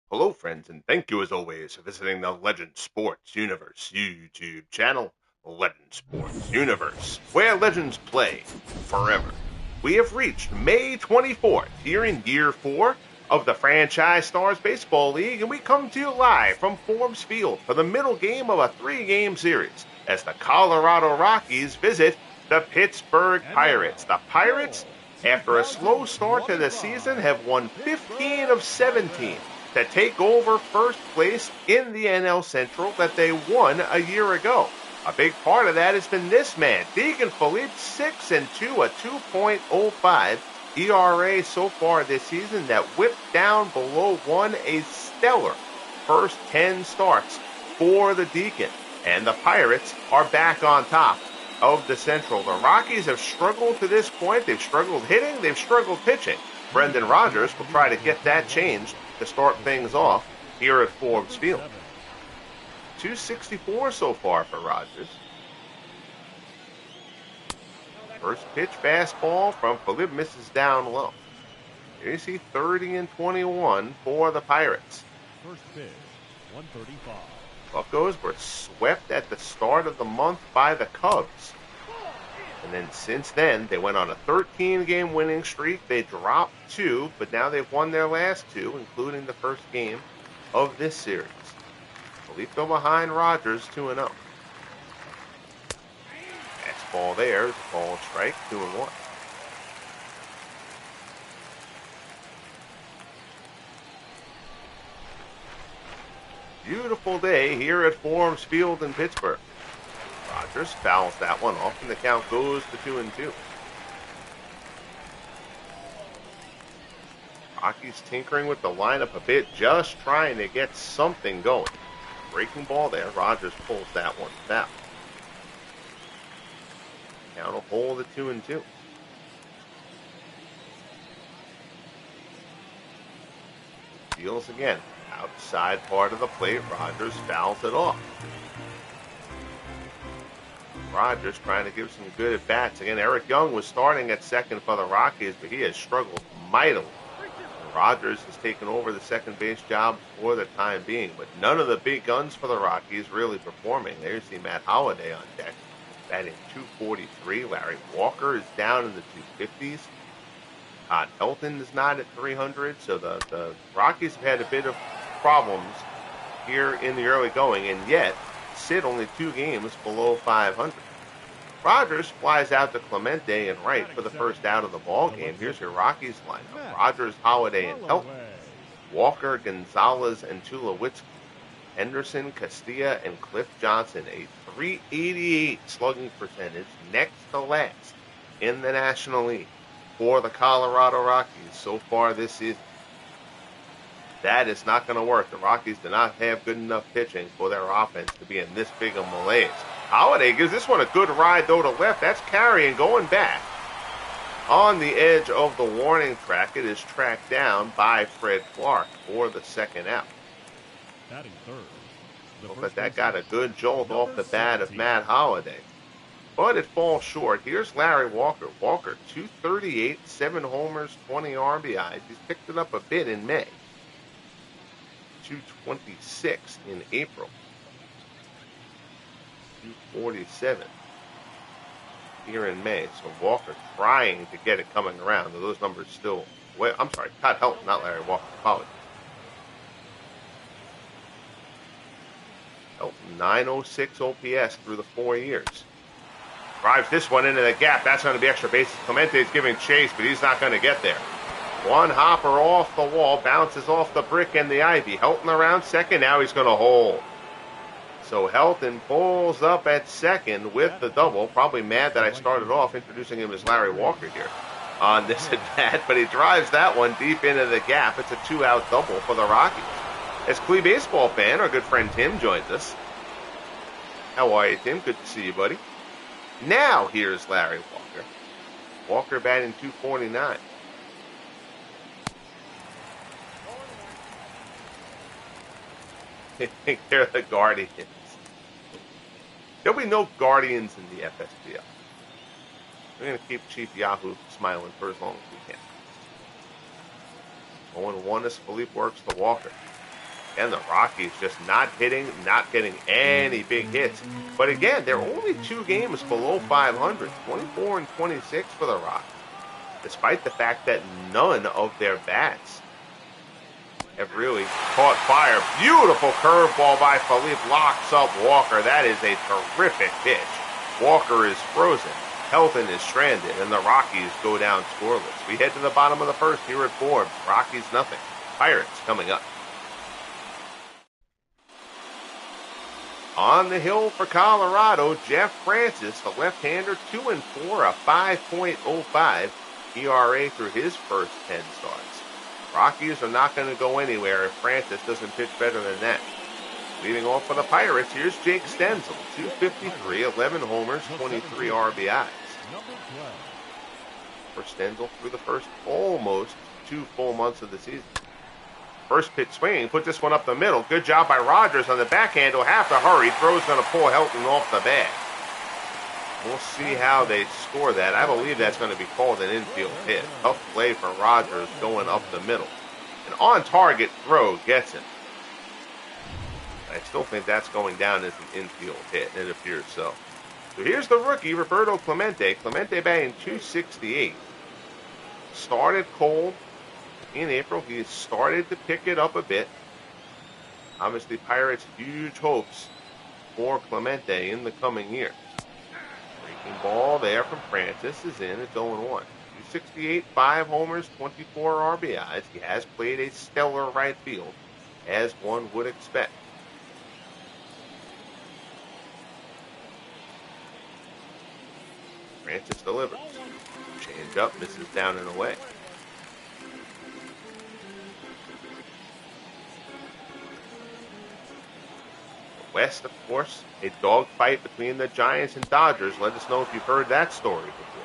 Hello, friends, and thank you as always for visiting the Legend Sports Universe YouTube channel, Legend Sports Universe, where legends play forever. We have reached May 24th, here in year 4 of the Franchise Stars Baseball League, and we come to you live from Forbes Field for the middle game of a 3-game series as the Colorado Rockies visit the Pittsburgh Pirates. The Pirates, after a slow start to the season, have won 15 of 17 to take over first place in the NL Central that they won a year ago. A big part of that has been this man, Deegan Philippe, 6-2, a 2.05 ERA so far this season that whipped down below 1, a stellar first 10 starts for the Deacon. And the Pirates are back on top of the Central. The Rockies have struggled to this point. They've struggled hitting, they've struggled pitching. Brendan Rodgers will try to get that changed to start things off here at Forbes Field. 264 so far for Rodgers. First pitch fastball from Philippe misses down low. Here you see 30-21 for the Pirates. First pitch, 135. Buccos were swept at the start of the month by the Cubs. And then since then, they went on a 13-game winning streak. They dropped 2, but now they've won their last 2, including the first game of this series. Philippe behind Rodgers, 2-0. Fastball there is a ball and strike, 2-1. Beautiful day here at Forbes Field in Pittsburgh. Rodgers fouls that one off, and the count goes to 2-2. Rockies tinkering with the lineup a bit, just trying to get something going. Breaking ball there. Rodgers pulls that one foul. Count a hole to 2-2. Deals again. Outside part of the plate. Rodgers fouls it off. Rodgers trying to give some good at-bats. Again, Eric Young was starting at second for the Rockies, but he has struggled mightily. Rodgers has taken over the second base job for the time being, but none of the big guns for the Rockies really performing. There's the Matt Holliday on deck, batting 243. Larry Walker is down in the 250s. Todd Helton is not at 300, so the Rockies have had a bit of problems here in the early going, and yet sit only 2 games below 500. Rodgers flies out to Clemente and right for the first out of the ball game. Here's your Rockies lineup: Rodgers, Holliday, and Helton. Walker, Gonzalez, and Tulowitzki. Henderson, Castilla, and Cliff Johnson. A .388 slugging percentage, next to last in the National League for the Colorado Rockies so far this season. That is not going to work. The Rockies do not have good enough pitching for their offense to be in this big a malaise. Holliday gives this one a good ride, though, to left. That's carrying, going back. On the edge of the warning track, it is tracked down by Fred Clark for the second out. Batting third. But that got a good jolt off the bat of Matt Holliday. But it falls short. Here's Larry Walker. Walker, 238, 7 homers, 20 RBIs. He's picked it up a bit in May. 226 in April. 247 here in May. So Walker trying to get it coming around. Those numbers still... Well, I'm sorry, Todd Helton, not Larry Walker. Apologies. Helton, 906 OPS through the 4 years. Drives this one into the gap. That's going to be extra bases. Clemente's giving chase, but he's not going to get there. One hopper off the wall, bounces off the brick and the ivy. Helton around second. Now he's going to hold. So Helton pulls up at second with the double. Probably mad that I started off introducing him as Larry Walker here on this at bat, but he drives that one deep into the gap. It's a 2-out double for the Rockies. As Clee baseball fan, our good friend Tim joins us. How are you, Tim? Good to see you, buddy. Now here's Larry Walker. Walker batting 249. I think they're the Guardians. There'll be no Guardians in the FSBL. We're going to keep Chief Yahoo smiling for as long as we can. 0-1 as Philippe works to Walker. And the Rockies just not hitting, not getting any big hits. But again, they're only 2 games below 500, 24 and 26 for the Rockies, despite the fact that none of their bats have really caught fire. Beautiful curveball by Philippe, locks up Walker. That is a terrific pitch. Walker is frozen. Helton is stranded, and the Rockies go down scoreless. We head to the bottom of the first here at Forbes. Rockies nothing. Pirates coming up. On the hill for Colorado, Jeff Francis, the left-hander, 2-4, a 5.05 ERA through his first 10 starts. Rockies are not going to go anywhere if Francis doesn't pitch better than that. Leading off for the Pirates, here's Jake Stenzel, 253, 11 homers, 23 RBIs. For Stenzel through the first almost 2 full months of the season. First pitch swing, put this one up the middle. Good job by Rogers on the backhand. He'll have to hurry. Throw's going to pull Helton off the bag. We'll see how they score that. I believe that's going to be called an infield hit. Tough play for Rogers going up the middle. An on-target throw gets him. I still think that's going down as an infield hit. It appears so. So here's the rookie, Roberto Clemente. Clemente batting .268. Started cold in April. He started to pick it up a bit. Obviously, Pirates huge hopes for Clemente in the coming year. Breaking ball there from Francis is in. It's 0-1. .268, 5 homers, 24 RBIs. He has played a stellar right field, as one would expect. Francis delivers. Change up, misses down and away. West, of course, a dogfight between the Giants and Dodgers. Let us know if you've heard that story before.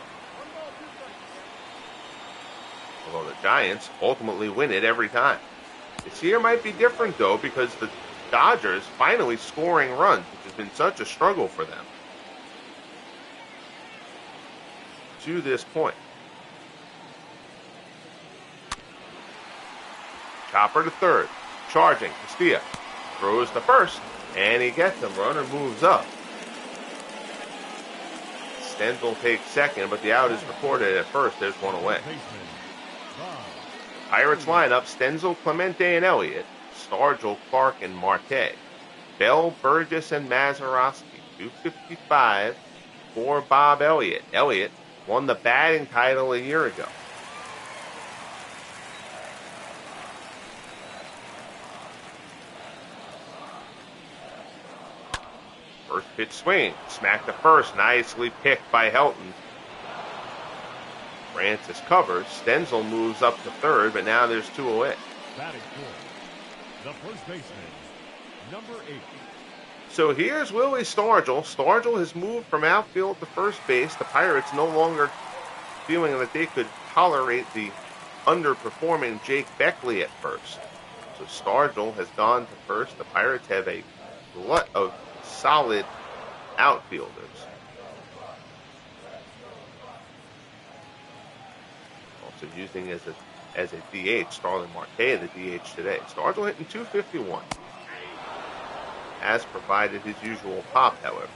Although the Giants ultimately win it every time. This year might be different, though, because the Dodgers finally scoring runs, which has been such a struggle for them to this point. Chopper to third. Charging. Castilla throws to first. And he gets him. Runner moves up. Stenzel takes second, but the out is recorded at first. There's one away. Pirates lineup: Stenzel, Clemente, and Elliott. Stargell, Clark, and Marte. Bell, Burgess, and Mazeroski. 255 for Bob Elliott. Elliott won the batting title a year ago. First pitch swing, smack to first, nicely picked by Helton. Francis covers. Stenzel moves up to third, but now there's 2 away. Batting fourth, the first baseman, number 8. So here's Willie Stargell. Stargell has moved from outfield to first base. The Pirates no longer feeling that they could tolerate the underperforming Jake Beckley at first. So Stargell has gone to first. The Pirates have a glut of solid outfielders. Also using as a DH, Starling Marte, the DH today. Stargell hitting .251. Has provided his usual pop, however.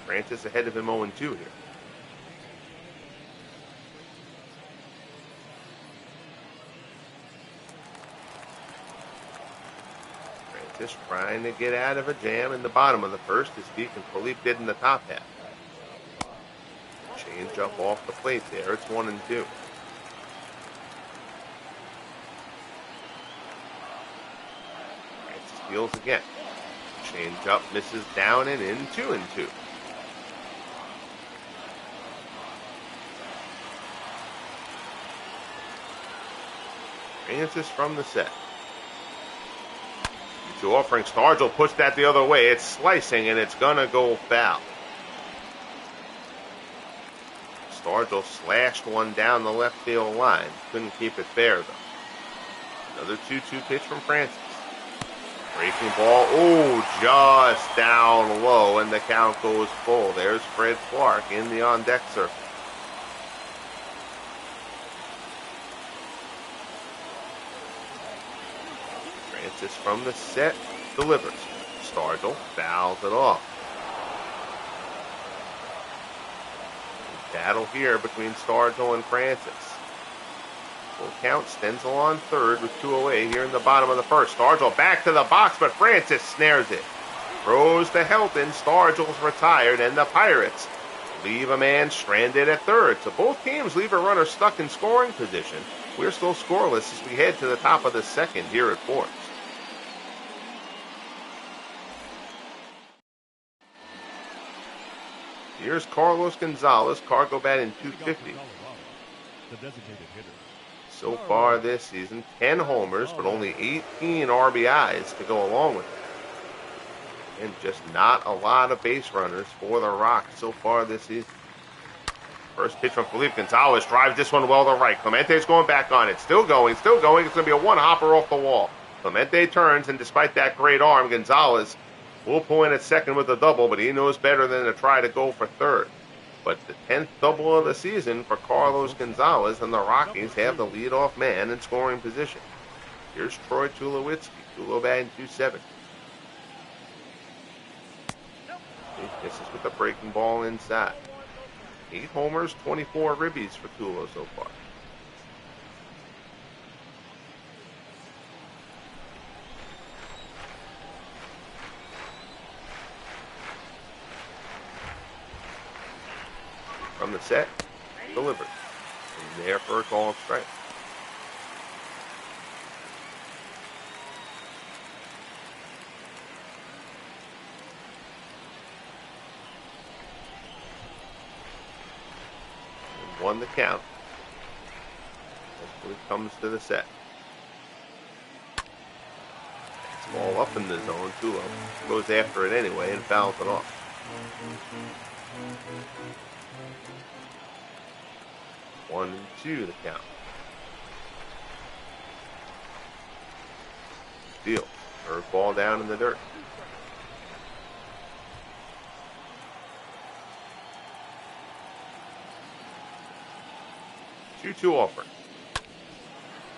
Francis ahead of him 0-2 here. Francis trying to get out of a jam in the bottom of the first, as Deacon Philippe did in the top half. Change up off the plate there. It's 1-2. Francis deals again. Change up, misses down and in, 2-2. Francis from the set. To offering. Stargell puts that the other way. It's slicing and it's gonna go foul. Stargell slashed one down the left field line. Couldn't keep it fair though. Another 2-2 pitch from Francis. Breaking ball. Oh, just down low, and the count goes full. There's Fred Clark in the on-deck circle. Francis from the set delivers. Stargell fouls it off. Battle here between Stargell and Francis. Full count, Stenzel on third with 2 away here in the bottom of the first. Stargell back to the box, but Francis snares it. Throws to Helton. Stargell's retired, and the Pirates leave a man stranded at third. So both teams leave a runner stuck in scoring position. We're still scoreless as we head to the top of the second here at Forks. Here's Carlos Gonzalez, cargo batting .250. The designated hitter. So far this season, 10 homers, but only 18 RBIs to go along with it. And just not a lot of base runners for the Rocks so far this season. First pitch from Felipe Gonzalez drives this one well to right. Clemente's going back on it. Still going, still going. It's going to be a one-hopper off the wall. Clemente turns, and despite that great arm, Gonzalez will pull in at second with a double, but he knows better than to try to go for third. But the 10th double of the season for Carlos Gonzalez, and the Rockies have the leadoff man in scoring position. Here's Troy Tulowitzki. Tulo batting .270. He misses with a breaking ball inside. 8 homers, 24 ribbies for Tulo so far. From the set, delivers. And there for a call strike. And 1 the count. Hopefully comes to the set. It's all up in the zone. Tulo goes after it anyway and fouls it off. 1-2 the count. Deal. Third ball down in the dirt. Two offer.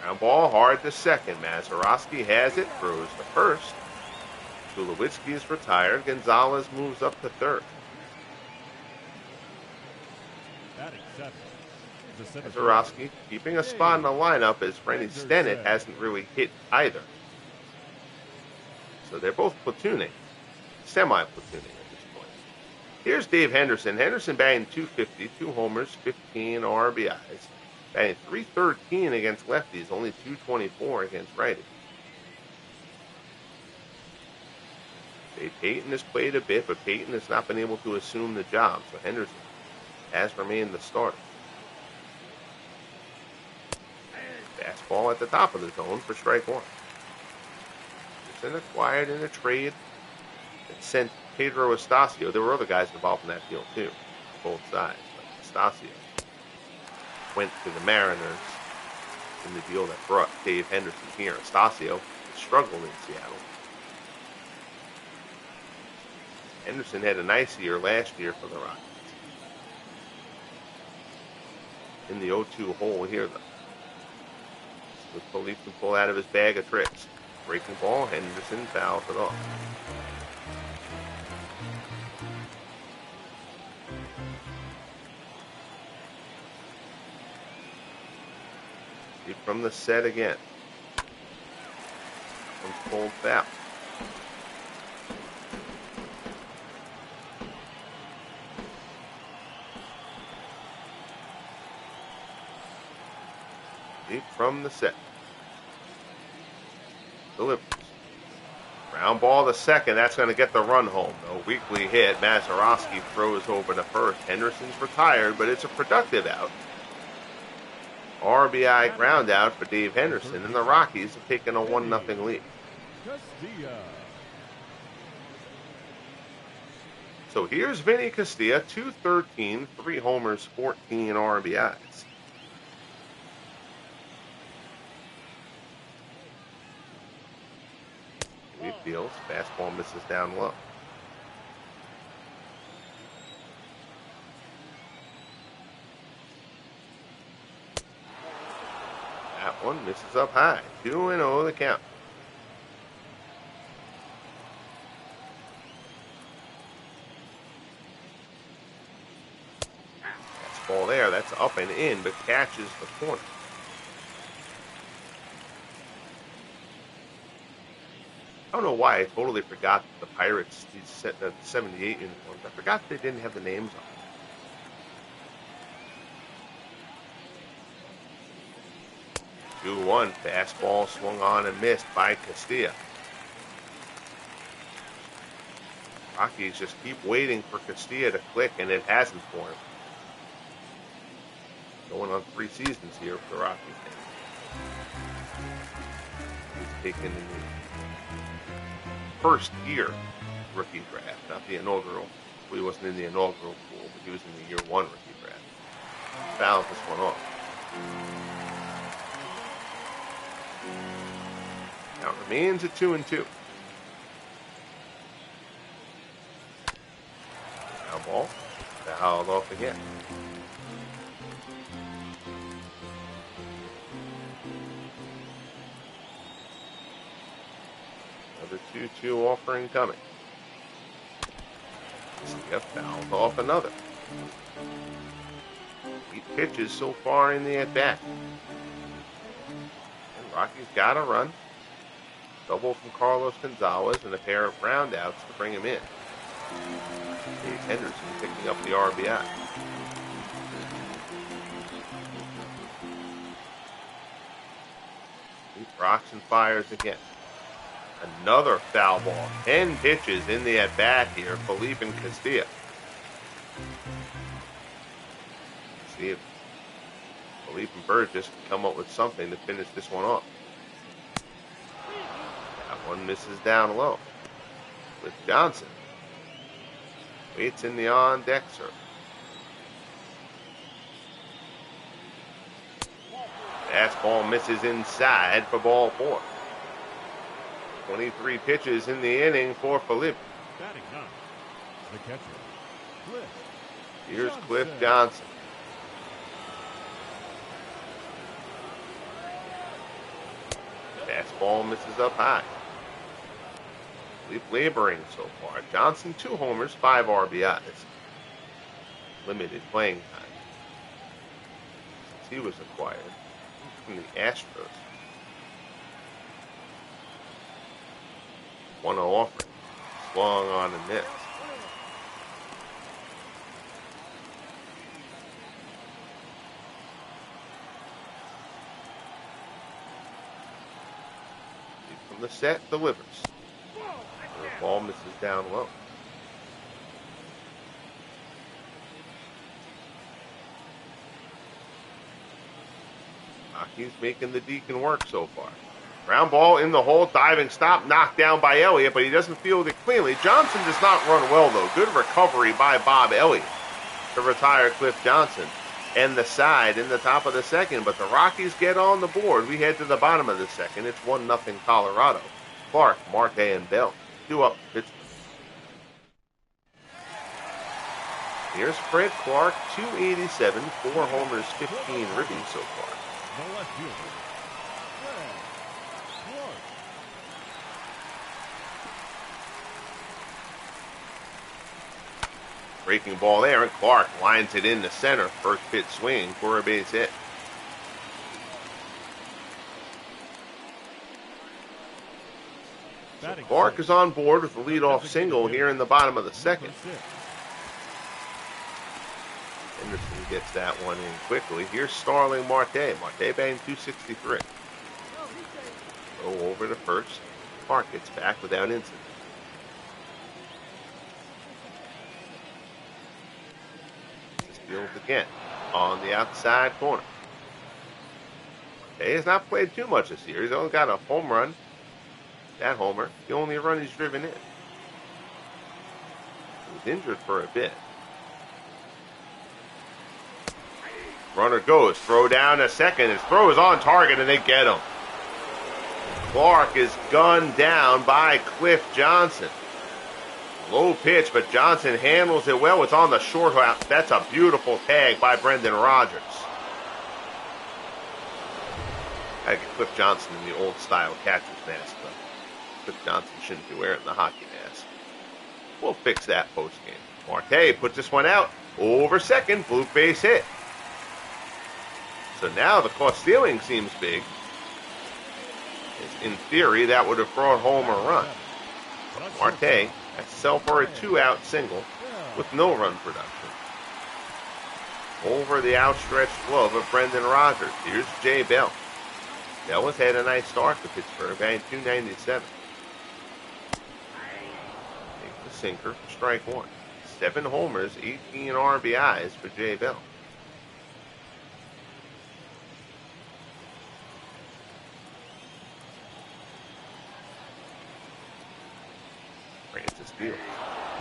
Ground ball hard to second. Mazeroski has it. Throws to first. Tulowitzki is retired. Gonzalez moves up to third. Mazeroski keeping a spot in the lineup as Rennie Stennett hasn't really hit either. So they're both platooning, semi-platooning at this point. Here's Dave Henderson. Henderson batting .250, 2 homers, 15 RBIs. Batting .313 against lefties, only .224 against righties. Dave Payton has played a bit, but Payton has not been able to assume the job, so Henderson has remained the starter. Fastball at the top of the zone for strike 1. Henderson acquired in a trade that sent Pedro Estacio. There were other guys involved in that deal too, both sides. But Estacio went to the Mariners in the deal that brought Dave Henderson here. Estacio struggled in Seattle. Henderson had a nice year last year for the Rockies. In the 0-2 hole here, though. So Police can pull out of his bag of tricks. Breaking ball, Henderson fouls it off. Deep from the set again. One's pulled foul. Deep from the set. Delivers. Ground ball to second. That's going to get the run home. A weakly hit. Mazeroski throws over to first. Henderson's retired, but it's a productive out. RBI ground out for Dave Henderson, and the Rockies have taken a 1-0 lead. So here's Vinny Castilla, 213, 3 homers, 14 RBIs. Deals. Fastball misses down low. That one misses up high. 2-0 the count. That's up and in, but catches the corner. I don't know why I totally forgot the Pirates, these 78 uniforms. I forgot they didn't have the names on them. 2-1, fastball swung on and missed by Castilla. Rockies just keep waiting for Castilla to click, and it hasn't for him. Going on 3 seasons here for the Rockies. He's taken in the first year rookie draft, not the inaugural. Well, he wasn't in the inaugural pool, but he was in the year 1 rookie draft. Fouls this one off. Count remains at 2-2. Now ball, fouled off again. Another 2-2 offering coming. Yep, fouled off another. 8 pitches so far in the at-bat. And Rockies got a run. Double from Carlos Gonzalez and a pair of groundouts to bring him in. Dave Henderson picking up the RBI. He rocks and fires again. Another foul ball. 10 pitches in the at-bat here. Felipe and Castilla. See if Felipe and Burgess can come up with something to finish this one off. That one misses down low. With Johnson. Waits in the on-deck circle. Fastball misses inside for ball 4. 23 pitches in the inning for Felipe. Batting ninth, the catcher, Cliff. Here's Cliff Johnson. Fastball misses up high. Felipe laboring so far. Johnson 2 homers, 5 RBIs. Limited playing time since he was acquired from the Astros. 1-0 offering. Swung on and missed. From the set, delivers. The ball misses down low. Rockies making the Deacon work so far. Ground ball in the hole, diving stop, knocked down by Elliott, but he doesn't field it cleanly. Johnson does not run well, though. Good recovery by Bob Elliott to retire Cliff Johnson. And the side in the top of the second, but the Rockies get on the board. We head to the bottom of the second. It's 1-0 Colorado. Clark, Marte, and Bell. 2 up Pittsburgh. Here's Fred Clark, 287, 4 homers, 15 ribbies so far. The left fielder, Fred Clark. Breaking ball there, and Clark lines it into center. First pitch swing for a base hit. So Clark is on board with the leadoff single here in the bottom of the second. Henderson gets that one in quickly. Here's Starling Marte. Marte batting .263. Go over to first. Clark gets back without incident. Fields again on the outside corner. Marte has not played too much this year. He's only got a home run. That homer, the only run he's driven in. He was injured for a bit. Runner goes, throw down a second. His throw is on target, and they get him. Clark is gunned down by Cliff Johnson. Low pitch, but Johnson handles it well. It's on the short half. That's a beautiful tag by Brendan Rodgers. I get Cliff Johnson in the old-style catcher's mask, but Cliff Johnson shouldn't be wearing the hockey mask. We'll fix that post-game. Marte puts this one out over second. Blue base hit. So now the cost ceiling seems big. In theory, that would have brought home a run. Marte has to sell for a 2-out single with no run production. Over the outstretched glove of Brendan Rodgers. Here's Jay Bell. Bell has had a nice start to Pittsburgh, batting .297. Take the sinker for strike one. 7 homers, 18 RBIs for Jay Bell. Francis Fields.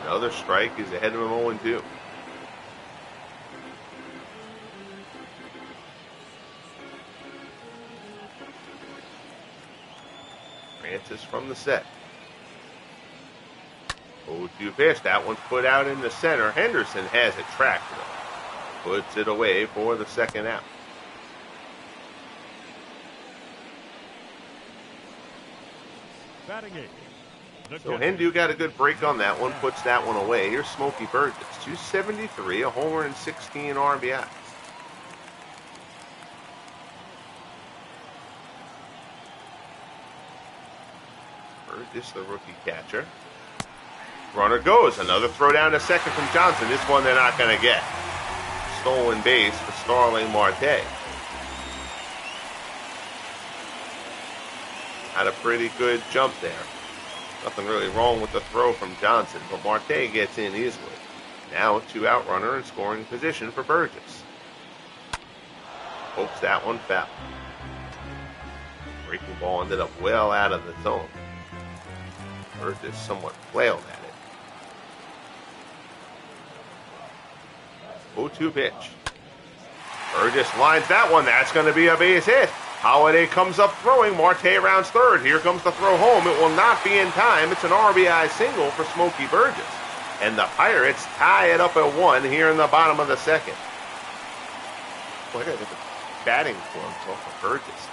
Another strike. He's ahead of him 0-2. Francis from the set. 0-2 pitch. That one's put out in the center. Henderson has it tracked though. Puts it away for the second out. Batting eight. So Hendu got a good break on that one, puts that one away. Here's Smokey Burgess, 273, a homer and 16 RBIs. Burgess, the rookie catcher. Runner goes. Another throw down to second from Johnson. This one they're not going to get. Stolen base for Starling Marte. Had a pretty good jump there. Nothing really wrong with the throw from Johnson, but Marte gets in easily. Now a 2-out runner in scoring position for Burgess. Hopes that one foul. Breaking ball ended up well out of the zone. Burgess somewhat flailed at it. 0-2 pitch. Burgess lines that one. That's going to be a base hit. Holiday comes up throwing. Marte rounds third. Here comes the throw home. It will not be in time. It's an RBI single for Smokey Burgess. And the Pirates tie it up at 1 here in the bottom of the second. Boy, I got to get the batting form off of Burgess.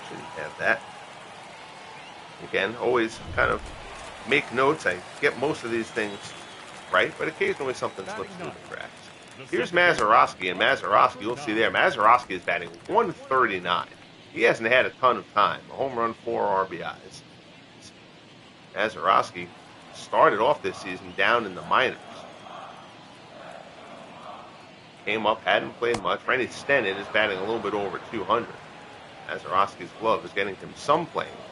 Shouldn't have that. Again, always kind of make notes. I get most of these things right, but occasionally something slips through the cracks. Here's Mazeroski, and Mazeroski, you'll see there, Mazeroski is batting 139. He hasn't had a ton of time. A home run, 4 RBIs. Mazeroski started off this season down in the minors. Came up, hadn't played much. Randy Stennett is batting a little bit over 200. Mazeroski's glove is getting him some playing time.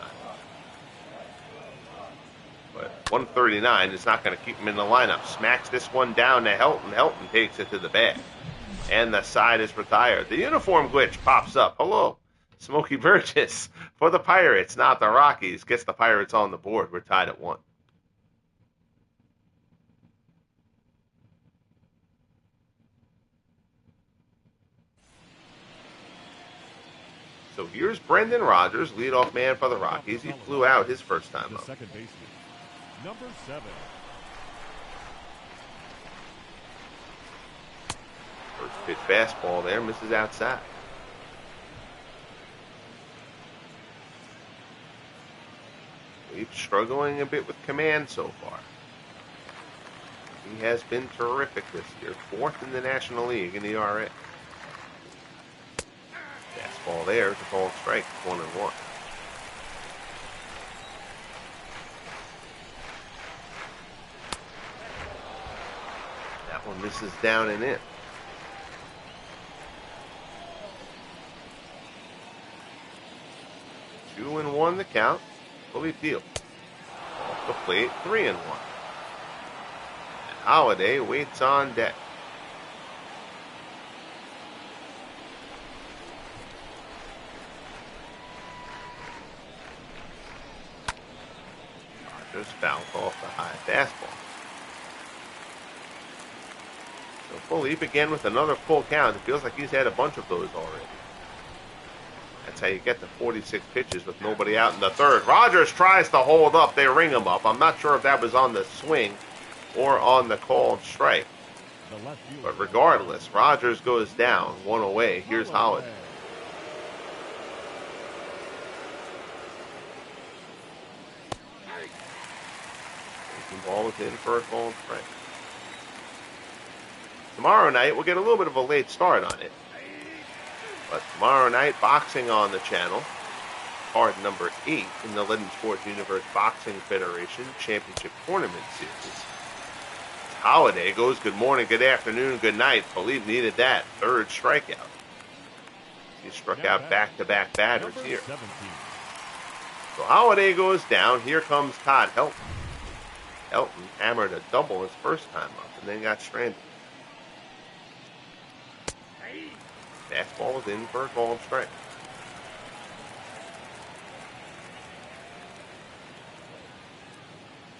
But 139 is not going to keep him in the lineup. Smacks this one down to Helton. Helton takes it to the bag. And the side is retired. The uniform glitch pops up. Hello, Smokey Burgess for the Pirates, not the Rockies. Gets the Pirates on the board. We're tied at 1. So here's Brendan Rodgers, leadoff man for the Rockies. He flew out his first time up. Second baseman, number 7. First pitch fastball there, misses outside. He's struggling a bit with command so far. He has been terrific this year, 4th in the National League in the ERA. Fastball there is a ball strike, 1-1. That one misses down and in. Two and 1 the count. Fully Field. Off the plate, 3-1. And Holiday waits on deck. Rodgers fouls off the high fastball. So Philippe again with another full count. It feels like he's had a bunch of those already. That's how you get to 46 pitches with nobody out in the third. Rodgers tries to hold up. They ring him up. I'm not sure if that was on the swing or on the called strike. But regardless, Rodgers goes down, 1 away. Here's Holiday. Taking ball within for a called strike. Tomorrow night, we'll get a little bit of a late start on it. But tomorrow night, boxing on the channel. Card number 8 in the Legend Sports Universe Boxing Federation Championship Tournament Series. Holiday goes good morning, good afternoon, good night. Philippe needed that. Third strikeout. He struck out back-to-back batters here. 17. So Holiday goes down. Here comes Todd Helton. Helton hammered a double his first time up and then got stranded. Fastball was in for a called strike.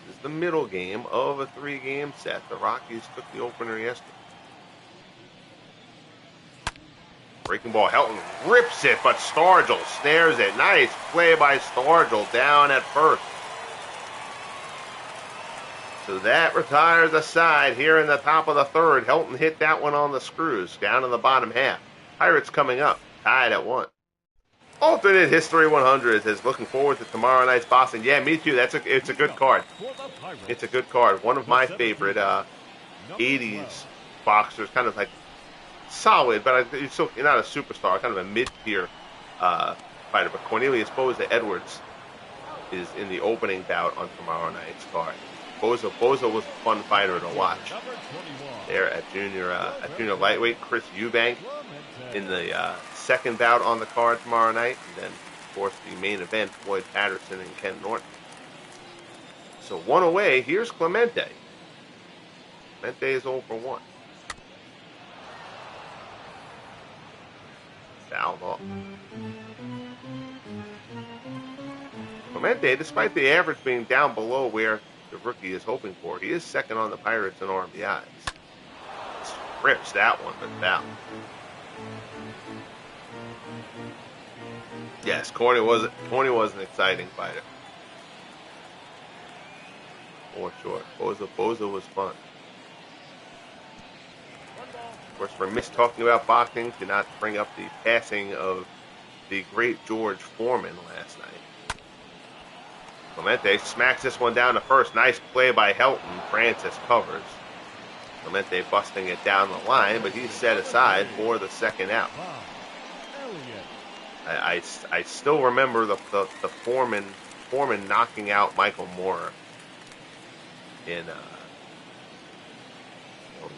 This is the middle game of a 3-game set. The Rockies took the opener yesterday. Breaking ball, Helton rips it, but Stargell snares it. Nice play by Stargell down at first. So that retires a side here in the top of the third. Helton hit that one on the screws, down in the bottom half. Pirates coming up, tied at 1. Alternate History 100 is looking forward to tomorrow night's boxing. Yeah, me too. It's a good card. It's a good card. One of my favorite 80s boxers, kind of like solid, but you're not a superstar, kind of a mid-tier fighter. But Cornelius Boza Edwards is in the opening bout on tomorrow night's card. Boza was a fun fighter to watch. There at junior lightweight, Chris Eubank in the second bout on the card tomorrow night, and then of course the main event, Floyd Patterson and Ken Norton. So one away. Here's Clemente. Clemente is 0 for 1. Fouled off. Clemente, despite the average being down below where the rookie is hoping for, he is second on the Pirates in RBIs. Rips that one, but foul. Yes, Corny was an exciting fighter. For sure. Boza was fun. Of course, we're talking about boxing to not bring up the passing of the great George Foreman last night. Clemente smacks this one down to first. Nice play by Helton. Francis covers. Clemente busting it down the line, but he's set aside for the second out. I still remember the Foreman knocking out Michael Moore in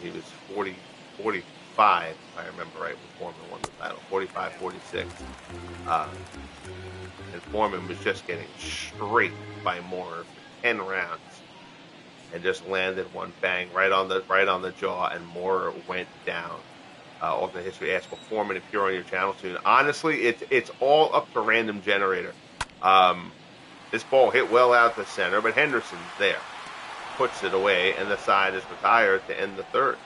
he was 45, if I remember right, when Foreman won the title, 45-46. And Foreman was just getting straight by Moore for 10 rounds, and just landed one bang right on the jaw, and Moore went down. Alternate History asked for Foreman if you're on your channel soon. Honestly, it's all up to random generator. This ball hit well out to center, but Henderson's there. Puts it away, and the side is retired to end the third.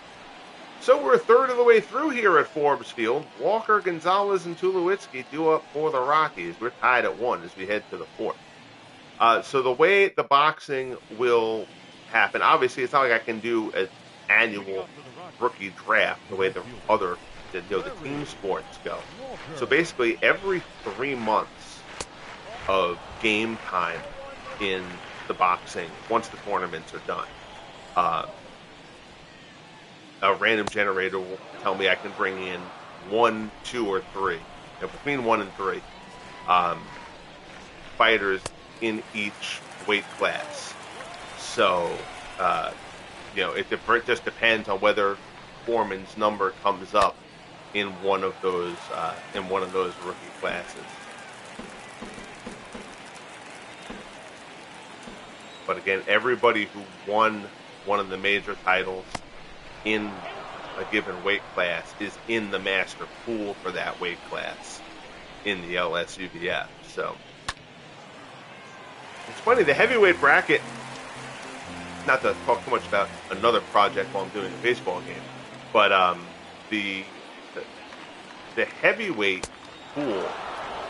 So we're a third of the way through here at Forbes Field. Walker, Gonzalez, and Tulowitzki due up for the Rockies. We're tied at 1 as we head to the fourth. So the way the boxing will happen, obviously it's not like I can do an annual rookie draft the way the team sports go. So basically every 3 months of game time in the boxing, once the tournaments are done, a random generator will tell me I can bring in 1, 2, or 3, between 1 and 3 fighters in each weight class. So it just depends on whether Foreman's number comes up in one of those rookie classes. But again, everybody who won one of the major titles in a given weight class is in the master pool for that weight class in the LSUBF. So it's funny, the heavyweight bracket, not to talk too much about another project while I'm doing a baseball game, but the heavyweight pool,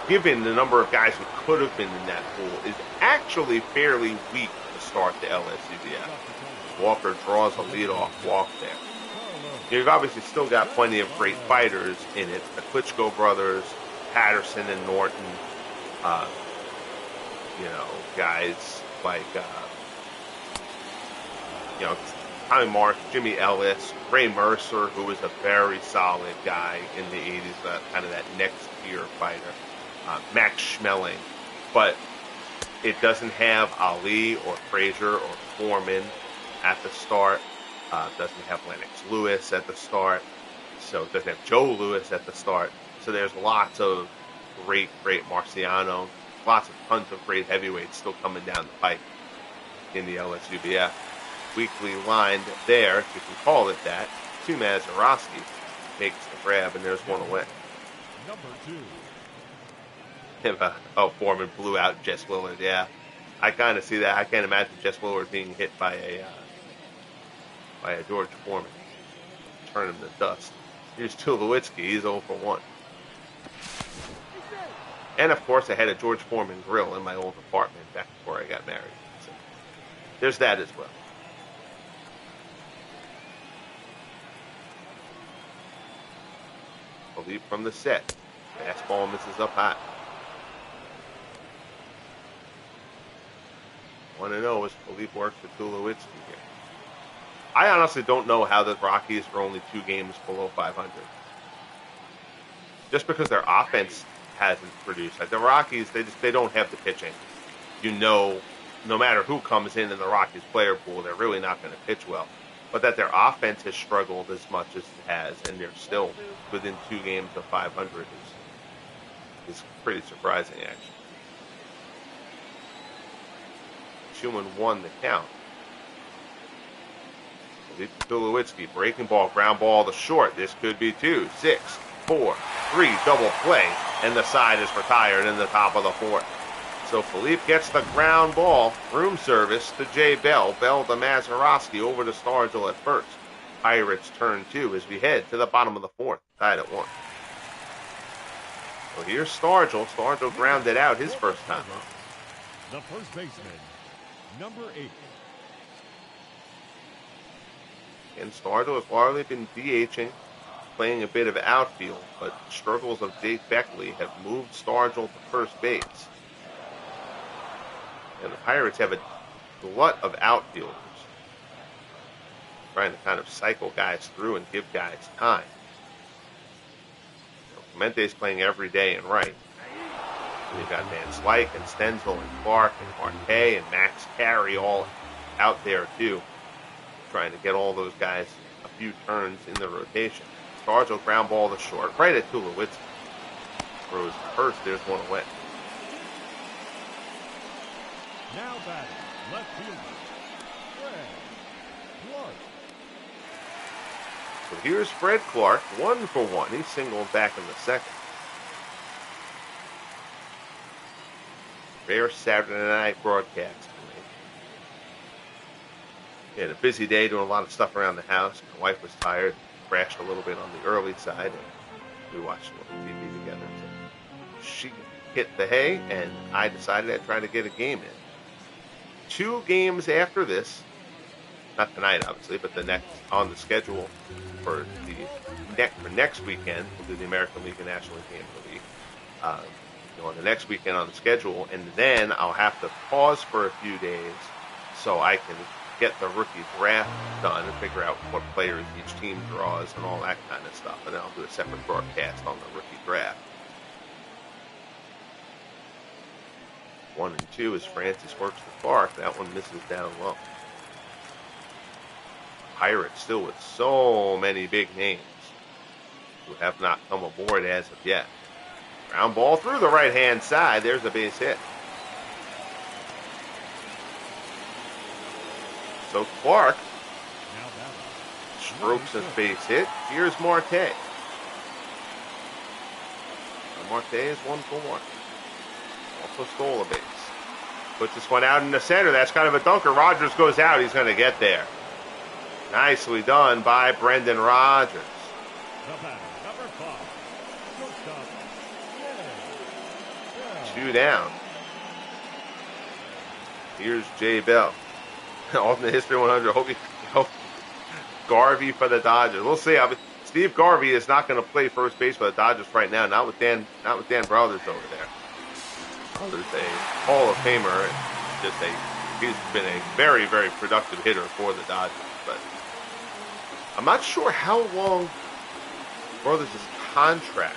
given the number of guys who could have been in that pool, is actually fairly weak to start the LSUBF. Walker draws a leadoff walk there. You've obviously still got plenty of great fighters in it. The Klitschko brothers, Patterson and Norton, guys like, Tommy Marsh, Jimmy Ellis, Ray Mercer, who was a very solid guy in the 80s, kind of that next tier fighter, Max Schmeling. But it doesn't have Ali or Frazier or Foreman at the start. Doesn't have Lennox Lewis at the start. So it doesn't have Joe Louis at the start. So there's lots of great Marciano, tons of great heavyweights still coming down the pike in the LSUBF. Weakly lined there, if you can call it that, to Mazeroski. Makes the grab, and there's one away. Number 2. Foreman blew out Jess Willard. Yeah, I kind of see that. I can't imagine Jess Willard being hit by a George Foreman. Turn him to dust. Here's Tulowitzki. He's 0 for 1. And, of course, I had a George Foreman grill in my old apartment back before I got married. So there's that as well. Philippe from the set. Fastball misses up high. 1-0 as Philippe works for Tulowitzki here. I honestly don't know how the Rockies are only 2 games below 500. Just because their offense hasn't produced. Like the Rockies, they don't have the pitching. No matter who comes in the Rockies player pool, they're really not going to pitch well. But that their offense has struggled as much as it has, and they're still within 2 games of 500 is pretty surprising, actually. 2-1 the count. Tulowitzki, breaking ball, ground ball to short. This could be 2, 6, 4, 3, double play, and the side is retired in the top of the 4th. So Philippe gets the ground ball, room service to Jay Bell. Bell to Mazeroski, over to Stargell at first. Pirates turn 2 as we head to the bottom of the 4th, tied at 1. So here's Stargell. Stargell grounded out his first time up. The first baseman, number 8. And Stargell has largely been DHing, playing a bit of outfield, but struggles of Jake Beckley have moved Stargell to first base. And the Pirates have a glut of outfielders, trying to kind of cycle guys through and give guys time. Clemente's playing every day in right. And you've got Van Slyke and Stenzel and Clark and Marte and Max Carey all out there too, trying to get all those guys a few turns in the rotation. Stargell ground ball to short, right at Tulowitzki. Throws first, there's one away. Now batting, left fielder, Fred Clark. So here's Fred Clark, 1 for 1. He's singled back in the 2nd. Rare Saturday night broadcast. We had a busy day doing a lot of stuff around the house. My wife was tired, crashed a little bit on the early side, and we watched a little TV together. So she hit the hay, and I decided I'd try to get a game in. 2 games after this, not tonight obviously, but the next on the schedule for next weekend, we'll do the American League and National League Game of the Week. On the next weekend on the schedule, and then I'll have to pause for a few days so I can get the rookie draft done and figure out what players each team draws and all that kind of stuff, and then I'll do a separate broadcast on the rookie draft. 1 and 2 as Francis works the Clark. That one misses down low. Pirates still with so many big names who have not come aboard as of yet. Ground ball through the right-hand side. There's a base hit. So Clark strokes a base hit. Here's Marte. Marte is 1 for 1. Also stole a base. Puts this one out in the center. That's kind of a dunker. Rogers goes out. He's going to get there. Nicely done by Brendan Rogers. Number 5. 2 down. Here's Jay Bell. Alternate history 100. Hope Garvey for the Dodgers. We'll see. Steve Garvey is not going to play first base for the Dodgers right now. Not with Dan Brothers over there. Brothers, a Hall of Famer, and he's been a very, very productive hitter for the Dodgers. But I'm not sure how long Brothers' contract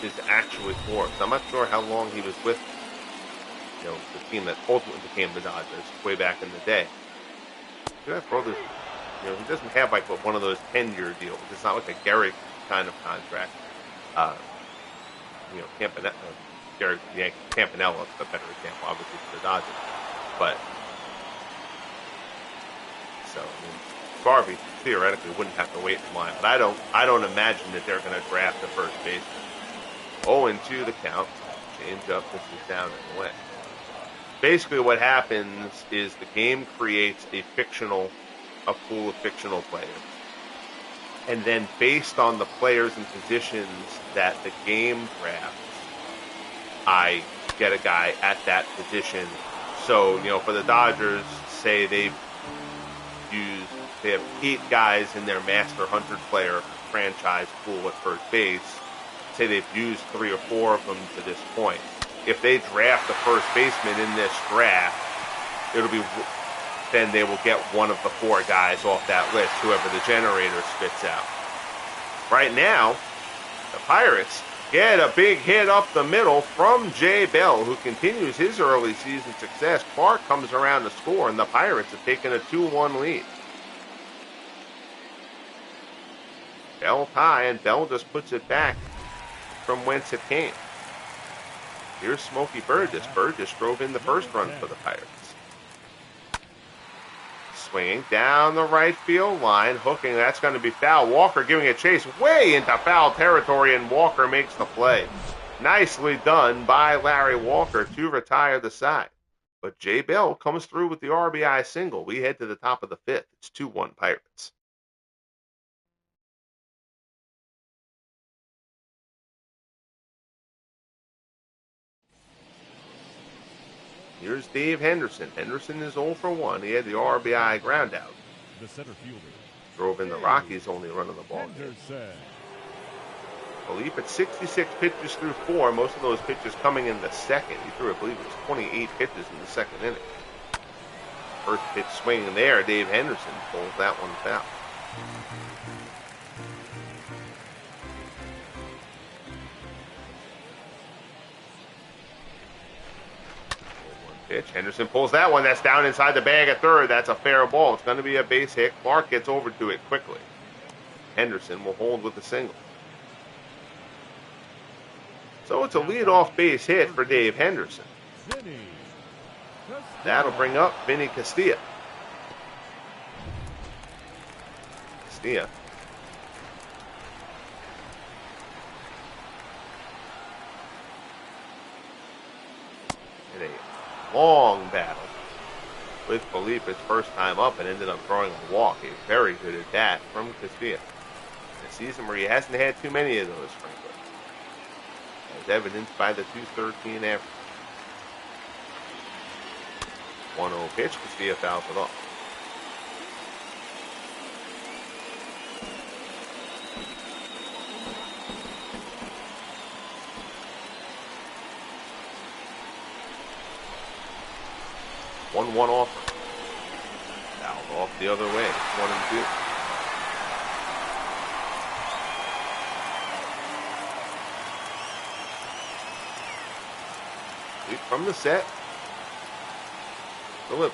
is actually for. So I'm not sure how long he was with, the team that ultimately became the Dodgers way back in the day. That Brothers, he doesn't have like one of those 10-year deals. It's not like a Gehrig kind of contract. Gehrig, Campanella is a better example, obviously, for the Dodgers. But so Garvey theoretically wouldn't have to wait in line, but I don't imagine that they're going to draft the first baseman. 0-2 the count. Change up, this is down and away. Basically, what happens is the game creates a pool of fictional players, and then based on the players and positions that the game drafts, I get a guy at that position. So, for the Dodgers, say they have 8 guys in their master 100 player franchise pool at first base. Say they've used 3 or 4 of them to this point. If they draft the first baseman in this draft, then they will get one of the 4 guys off that list, whoever the generator spits out. Right now, the Pirates get a big hit up the middle from Jay Bell, who continues his early season success. Clark comes around to score, and the Pirates have taken a 2-1 lead. Bell tie, and Bell just puts it back from whence it came. Here's Smokey Burgess. Burgess drove in the first run for the Pirates. Swinging down the right field line, hooking, that's going to be foul. Walker giving a chase way into foul territory, and Walker makes the play. Nicely done by Larry Walker to retire the side. But Jay Bell comes through with the RBI single. We head to the top of the 5th. It's 2-1 Pirates. Here's Dave Henderson. Henderson is 0 for 1. He had the RBI ground out. The center fielder drove in the Rockies' only run of the ball game. Philippe at 66 pitches through 4. Most of those pitches coming in the second. He threw, I believe, it was 28 pitches in the second inning. First pitch swinging there. Dave Henderson pulls that one foul. Pitch. Henderson pulls that one. That's down inside the bag at third. That's a fair ball. It's going to be a base hit. Clark gets over to it quickly. Henderson will hold with the single. So it's a leadoff base hit for Dave Henderson. That'll bring up Vinny Castilla. Castilla. In a long battle with Philippe his first time up, and ended up throwing a walk. A very good at bat from Castilla. In a season where he hasn't had too many of those, frankly, as evidenced by the 213 average. 1-0 pitch. Castilla fouls it off. One offer. Fouled off the other way. 1-2. Lead from the set. Delivers.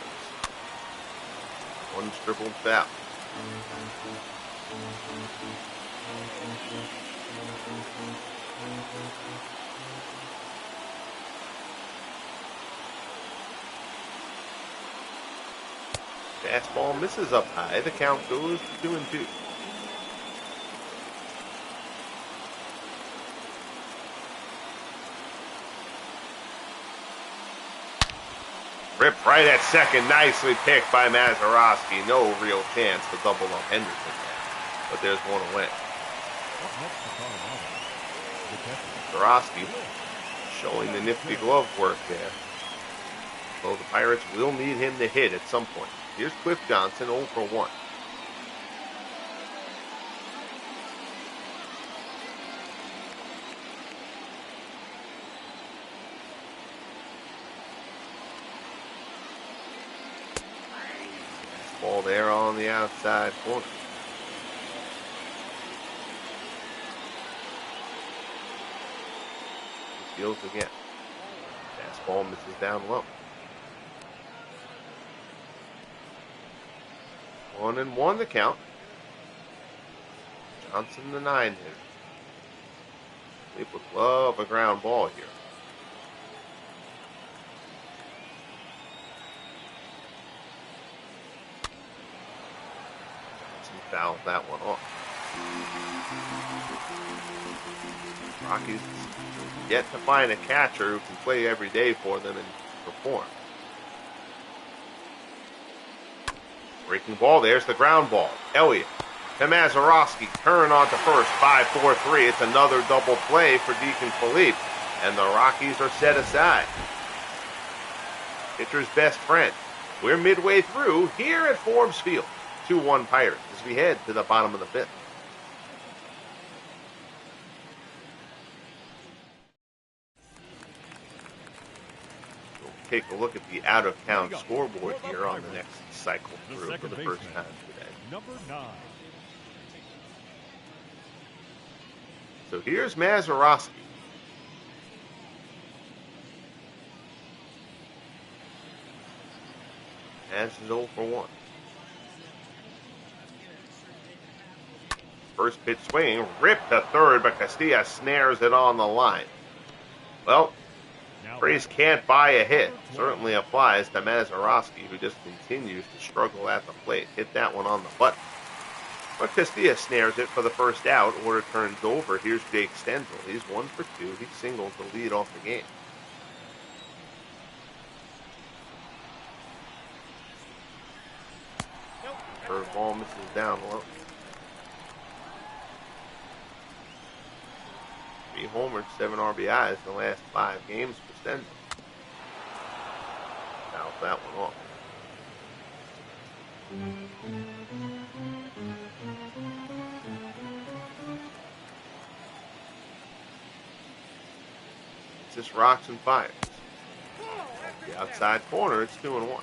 One triple foul. Fastball misses up high. The count goes to 2-2. Ripped right at second. Nicely picked by Mazeroski. No real chance to double up Henderson there. But there's one away. Mazeroski showing the nifty glove work there. So the Pirates will need him to hit at some point. Here's Cliff Johnson, 0 for 1. Ball there on the outside corner. He steals again. Fastball misses down low. 1-1 the count. Johnson, the 9 hitter. People love a ground ball here. Johnson fouls that one off. Rockies yet to find a catcher who can play every day for them and perform. Breaking ball, there's the ground ball. Elliott to Mazeroski, turn on to first, 5-4-3. It's another double play for Deacon Philippe, and the Rockies are set aside. Pitcher's best friend. We're midway through here at Forbes Field. 2-1 Pirates as we head to the bottom of the 5th. We'll take a look at the out-of-town scoreboard here on the next cycle through for the first time today. Number 9. So here's Mazeroski. As is 0 for 1. First pitch swinging, ripped to third, but Castilla snares it on the line. Well, phrase can't buy a hit certainly applies to Mazeroski, who just continues to struggle at the plate. Hit that one on the button. But Castilla snares it for the first out. Order turns over. Here's Jake Stenzel. He's 1 for 2. He singles to lead off the game. Curveball misses down low. 3 homers, 7 RBIs in the last 5 games for Stenzel. Fouls that one off. It's just rocks and fires. The outside corner, it's 2-1.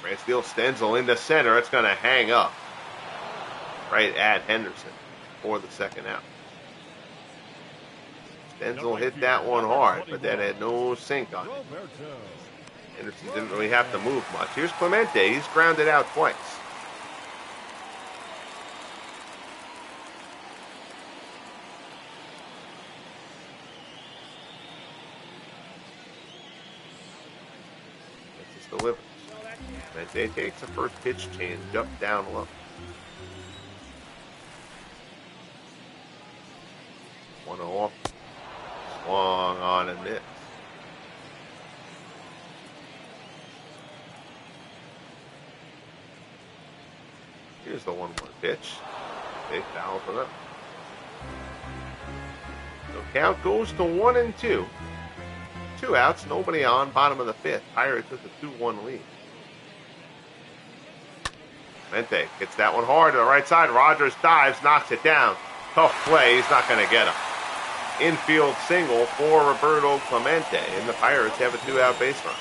Bransfield Stenzel into center. It's going to hang up right at Henderson for the second out. Stenzel hit that one hard, but that had no sink on it. Henderson didn't really have to move much. Here's Clemente. He's grounded out twice. That's his delivery. Clemente takes a first pitch change up down low. 1-0 off. Swung on and missed. Here's the 1-1 pitch. They foul for them. So count goes to 1-2. 2 outs, nobody on, bottom of the 5th. Pirates with a 2-1 lead. Mente gets that one hard to the right side. Rogers dives, knocks it down. Tough play. He's not going to get him. Infield single for Roberto Clemente, and the Pirates have a 2-out base run.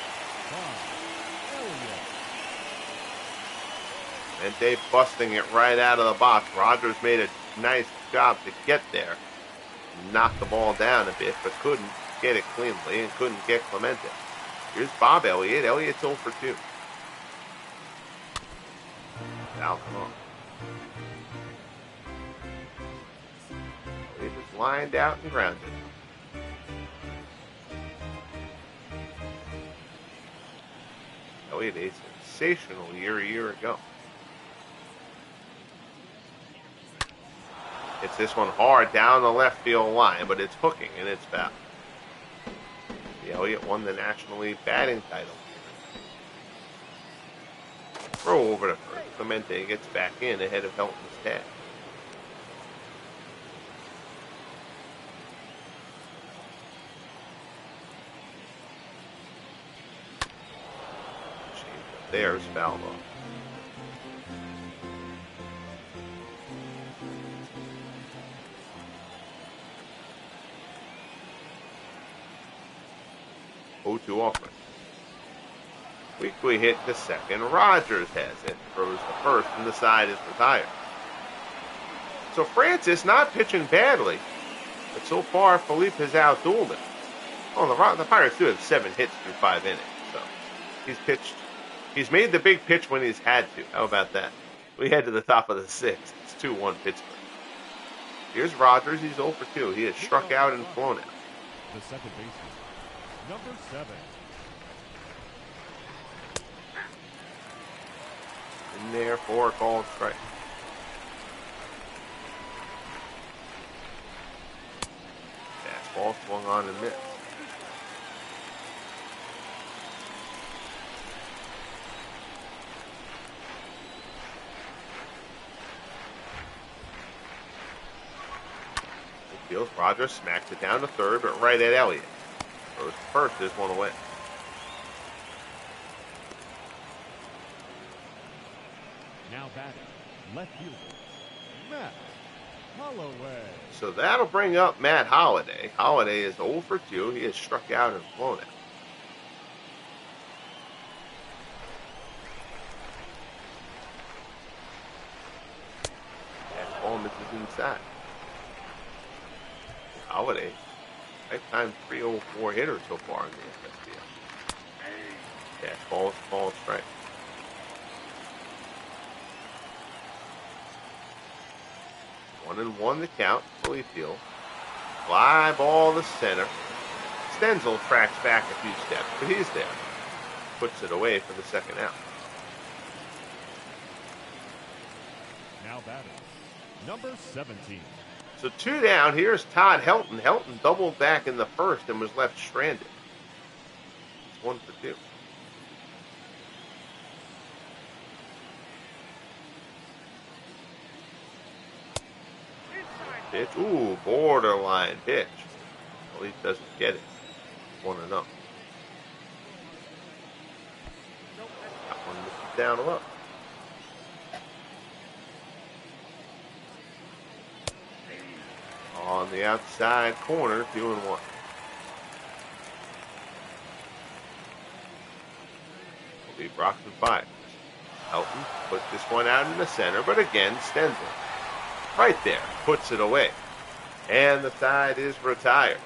Clemente busting it right out of the box. Rogers made a nice job to get there. Knocked the ball down a bit, but couldn't get it cleanly and couldn't get Clemente. Here's Bob Elliott. Elliott's 0 for 2. Foul come on. Elliott is lined out and grounded. Elliott a sensational year a year ago. Hits this one hard down the left field line, but it's hooking and it's foul. Elliott won the National League batting title. Throw over to first. Clemente gets back in ahead of Helton's tag. There's foul off. 0-2 offering. Weekly hit to second. Rogers has it. Throws to first, and the side is retired. So Francis not pitching badly, but so far Felipe has outdueled him. Oh, the Pirates do have 7 hits through 5 innings, so he's pitched. He's made the big pitch when he's had to. How about that? We head to the top of the 6th. It's 2-1 Pittsburgh. Here's Rogers. He's 0 for 2. He has struck out and flown out. The second baseman, number 7. In there for a called strike. Fastball swung on and missed. Fields. Rogers smacks it down to third, but right at Elliott. Throws to first, is 1 away. Now batting, left fielder, Matt Holloway. So that'll bring up Matt Holliday. Holliday is 0 for 2. He has struck out and flown out. Fastball misses inside. Holliday, lifetime 304 hitter so far in the FSBL. Fastball is called strike. 1-1 the count. Fully field. Fly ball to center. Stenzel tracks back a few steps, but he's there. Puts it away for the second out. Now batting, number 17. So 2 down. Here's Todd Helton. Helton doubled back in the first and was left stranded. It's 1 for 2. Pitch. Ooh, borderline pitch. Well, he doesn't get it. 1-0. That one misses down low. On the outside corner, 2-1. Will be Brockton Pirates. Helton puts this one out in the center, but again, Stenzel right there puts it away. And the side is retired.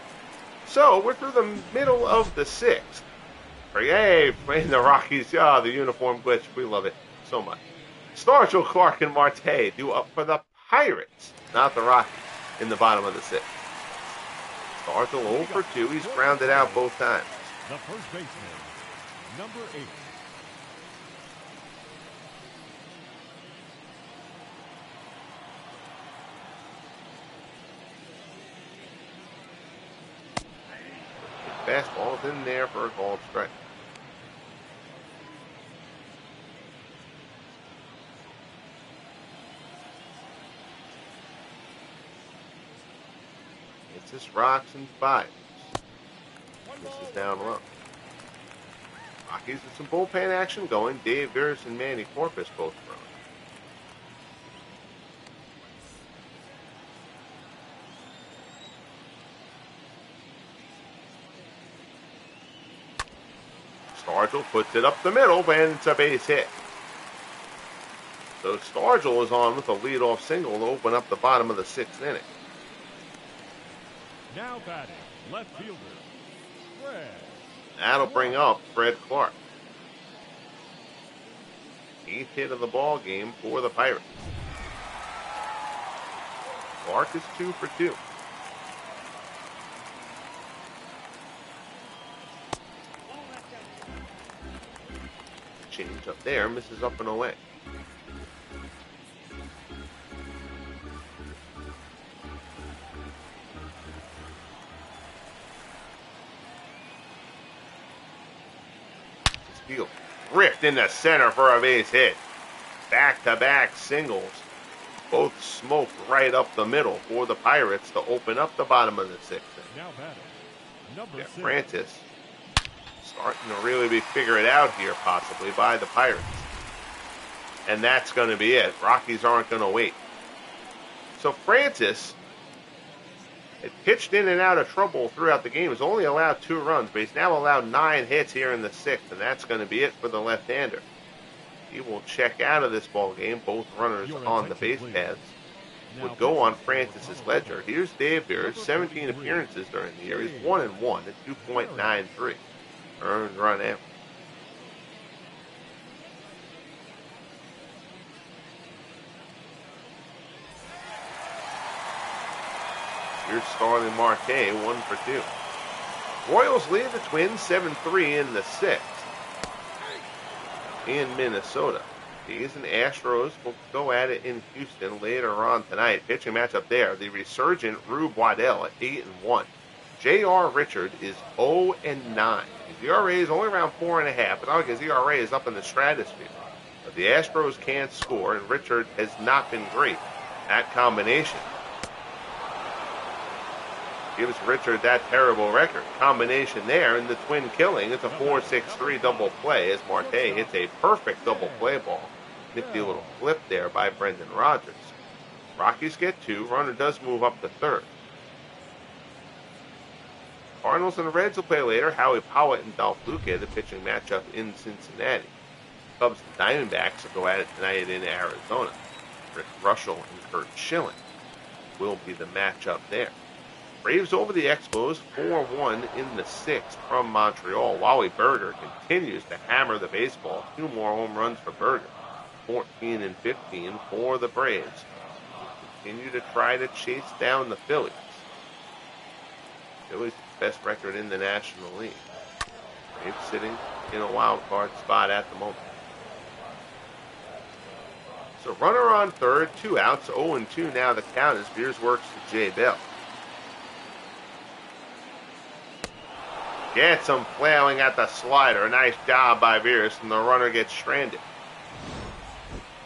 So we're through the middle of the 6th. Hey, playing the Rockies. The uniform glitch. We love it so much. Stargell, Clark, and Marte do up for the Pirates, not the Rockies, in the bottom of the 6th. Stargell 0 for 2. He's grounded out both times. The first baseman, number 8. Fastball's in there for a called strike. It's just rocks and fives. This is down low. Rockies with some bullpen action going. Dave Veras and Manny Corpus both thrown. Stargell puts it up the middle, and it's a base hit. So Stargell is on with a leadoff single to open up the bottom of the 6th inning. Now batting, left fielder, Fred. That'll bring up Fred Clark. 8th hit of the ball game for the Pirates. Clark is 2 for 2. Change up there, misses up and away. Field ripped into center for a base hit. Back-to-back singles. Both smoked right up the middle for the Pirates to open up the bottom of the 6th. Now batting, number 6. Francis starting to really be figured out here, possibly, by the Pirates. And that's going to be it. Rockies aren't going to wait. So Francis It pitched in and out of trouble throughout the game. He's only allowed 2 runs, but he's now allowed 9 hits here in the 6th, and that's going to be it for the left-hander. He will check out of this ball game. Both runners on the base paths would go on Francis's ledger. Here's Dave Beers, 17 appearances during the year. He's 1-1 at 2.93 earned run average. Here's Starling Marte, 1 for 2. Royals lead the Twins 7-3 in the 6th in Minnesota. A's and Astros will go at it in Houston later on tonight. Pitching matchup there, the resurgent Rube Waddell at 8-1. J.R. Richard is 0-9. His ERA is only around 4.5, but his ERA is up in the stratosphere. But the Astros can't score, and Richard has not been great at combination. Gives Richard that terrible record. Combination there in the Twin killing. It's a 4-6-3 double play as Marte hits a perfect double play ball. Nifty little flip there by Brendan Rodgers. Rockies get 2. Runner does move up to third. Cardinals and the Reds will play later. Howie Powett and Dolph Luque, the pitching matchup in Cincinnati. Cubs and Diamondbacks will go at it tonight in Arizona. Rick Russell and Kurt Schilling will be the matchup there. Braves over the Expos, 4-1 in the 6th from Montreal. Wally Berger continues to hammer the baseball. 2 more home runs for Berger. 14 and 15 for the Braves. Continue to try to chase down the Phillies. Phillies best record in the National League. Braves sitting in a wild card spot at the moment. So runner on third, 2 outs, 0-2 now the count as Beers works to Jay Bell. Gets him flailing at the slider. A nice job by Beers, and the runner gets stranded.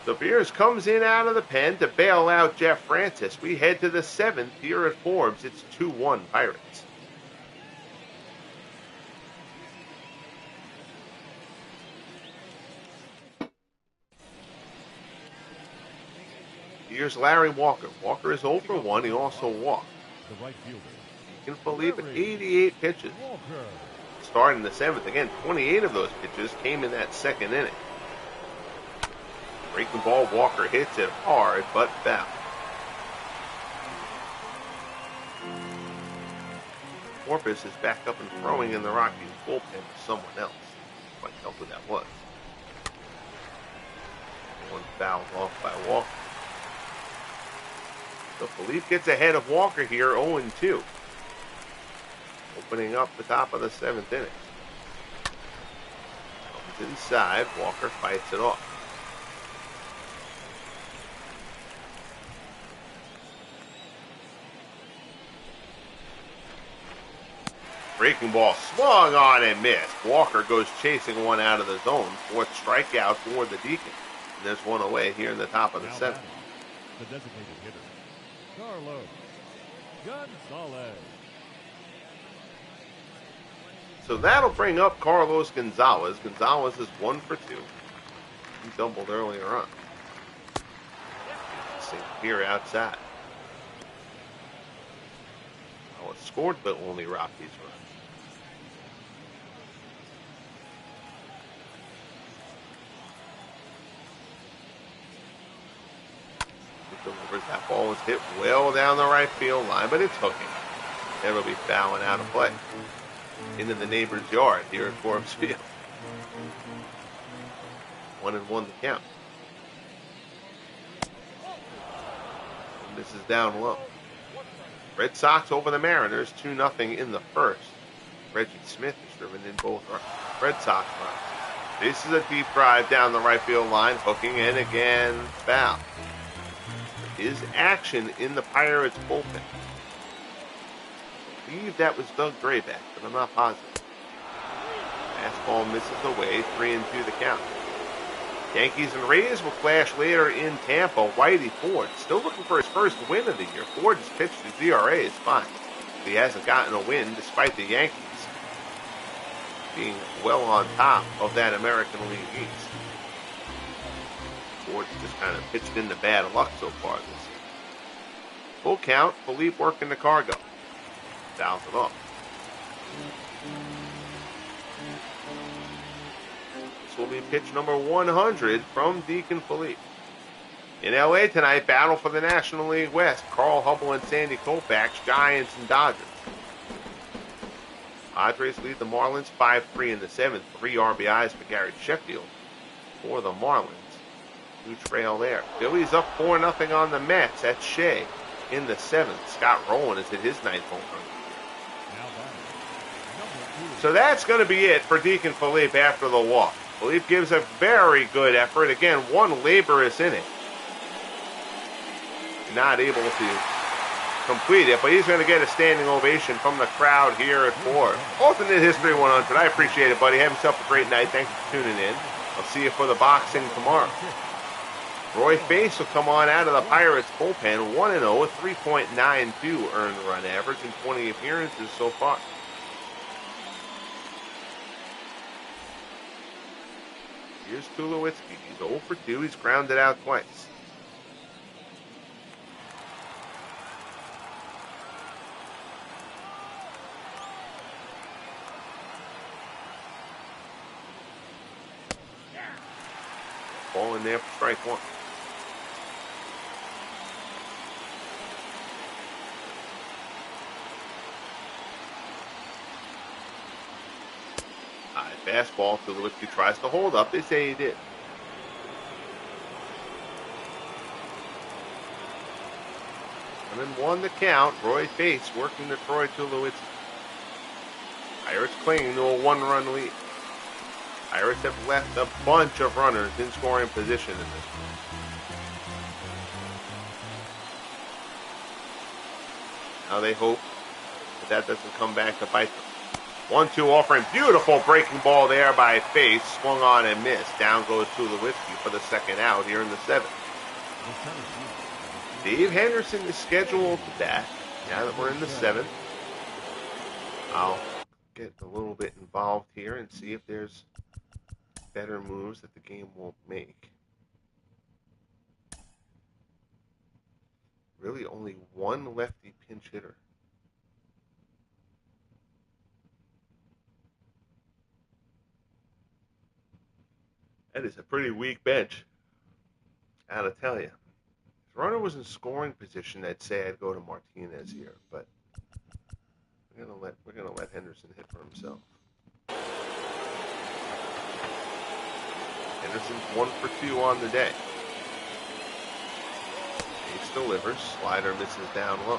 So Beers comes in out of the pen to bail out Jeff Francis. We head to the 7th here at Forbes. It's 2-1 Pirates. Here's Larry Walker. Walker is 0 for 1. He also walked. The right fielder. Can believe it, 88 pitches. Starting the 7th. Again, 28 of those pitches came in that 2nd inning. Breaking ball, Walker hits it hard, but foul. Corpus is back up and throwing in the Rockies bullpen to someone else. Quite tell who that was. One fouled off by Walker. So Philippe gets ahead of Walker here, 0-2. Opening up the top of the 7th inning. Comes inside. Walker fights it off. Breaking ball swung on and missed. Walker goes chasing one out of the zone. 4th strikeout for the Deacon. And there's one away here in the top of the 7th. The designated hitter, Carlos Gonzalez. So that'll bring up Carlos Gonzalez. Gonzalez is 1 for 2. He doubled earlier on. Same here outside. Oh, it scored but only Rockies run. That ball was hit well down the right field line, but it's hooking. It'll be fouling out of play. Into the neighbor's yard here at Forbes Field. 1-1 the count. And this is down low. Red Sox over the Mariners, 2-0 in the 1st. Reggie Smith is driven in both Red Sox runs. This is a deep drive down the right field line, hooking in again, foul. There is action in the Pirates bullpen. I believe that was Doug Grayback, but I'm not positive. Fastball misses away, 3-2 the count. Yankees and Rays will clash later in Tampa. Whitey Ford still looking for his first win of the year. Ford has pitched his ERA is fine. He hasn't gotten a win despite the Yankees being well on top of that American League East. Ford's just kind of pitched into bad luck so far this year. Full count, Philippe working the cargo. fouls it off. This will be pitch number 100 from Deacon Philippe. In LA tonight, battle for the National League West. Carl Hubble and Sandy Koufax, Giants and Dodgers. Padres lead the Marlins 5-3 in the 7th. 3 RBIs for Gary Sheffield for the Marlins. 2 trail there. Phillies up 4-0 on the Mets. That's Shea in the 7th. Scott Rowland has hit his 9th home run. So that's going to be it for Deacon Philippe after the walk. Philippe gives a very good effort. Again, 1 laborious inning. Not able to complete it, but he's going to get a standing ovation from the crowd here at Ford. Alternate History 100. I appreciate it, buddy. Have yourself a great night. Thanks for tuning in. I'll see you for the boxing tomorrow. Roy Face will come on out of the Pirates bullpen, 1-0 with 3.92 earned run average in 20 appearances so far. Here's Tulowitzki. He's 0 for 2. He's grounded out twice. Ball in there for strike 1. High fastball. Tulowitzki tries to hold up. They say he did. And then 1 the count. Roy Face working to Troy Tulowitzki. Pirates clinging to a 1-run lead. Pirates have left a bunch of runners in scoring position in this one. Now they hope that doesn't come back to bite them. 1-2 offering. Beautiful breaking ball there by Face. Swung on and missed. Down goes Tulowitzki for the 2nd out here in the 7th. Dave Henderson is scheduled to bat. Now that we're in the 7th, I'll get a little bit involved here and see if there's better moves that the game won't make. Really only 1 lefty pinch hitter. That is a pretty weak bench, I gotta tell you. If the runner was in scoring position, I'd say I'd go to Martinez here, but we're gonna let Henderson hit for himself. Henderson's 1 for 2 on the day. Ace delivers. Slider misses down low.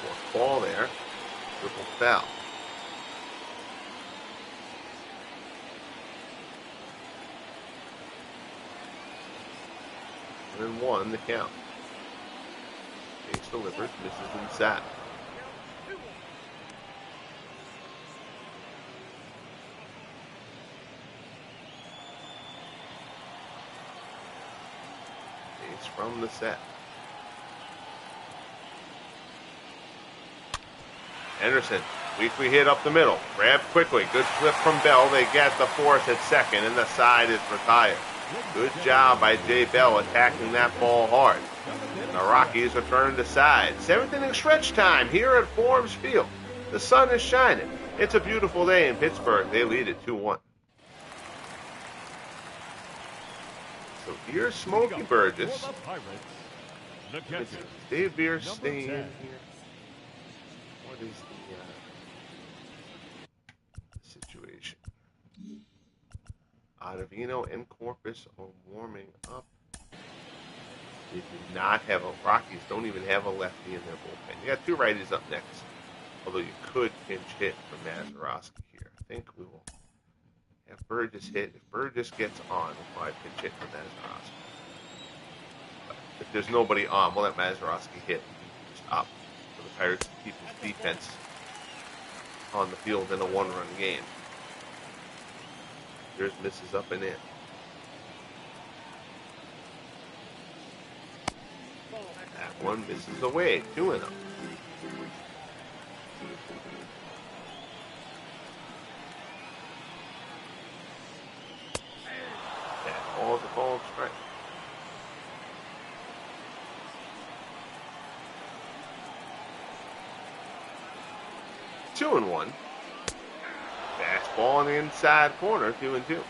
Fourth ball there. Triple foul. And 1 the count. Ace delivers, misses inside. Ace from the set. Henderson, weakly hit up the middle. Grabbed quickly. Good flip from Bell. They get the fourth at second, and the side is retired. Good job by Jay Bell attacking that ball hard. And the Rockies are turned aside. 7th inning stretch time here at Forbes Field. The sun is shining. It's a beautiful day in Pittsburgh. They lead it 2-1. So here's Smokey Burgess. Dave Beer staying in here. What is the situation? Ottavino and Corpus are warming up. They do not have a Rockies don't even have a lefty in their bullpen. You got 2 righties up next. Although you could pinch hit for Mazeroski here. I think we will have Burgess hit. If Burgess gets on, we'll probably pinch hit for Mazeroski. But if there's nobody on, we'll let Mazeroski hit just up for the Pirates to keep his defense on the field in a 1-run game. Here's misses up and in. That one misses away. 2-0. 2-1. Fastball in the inside corner, 2-2.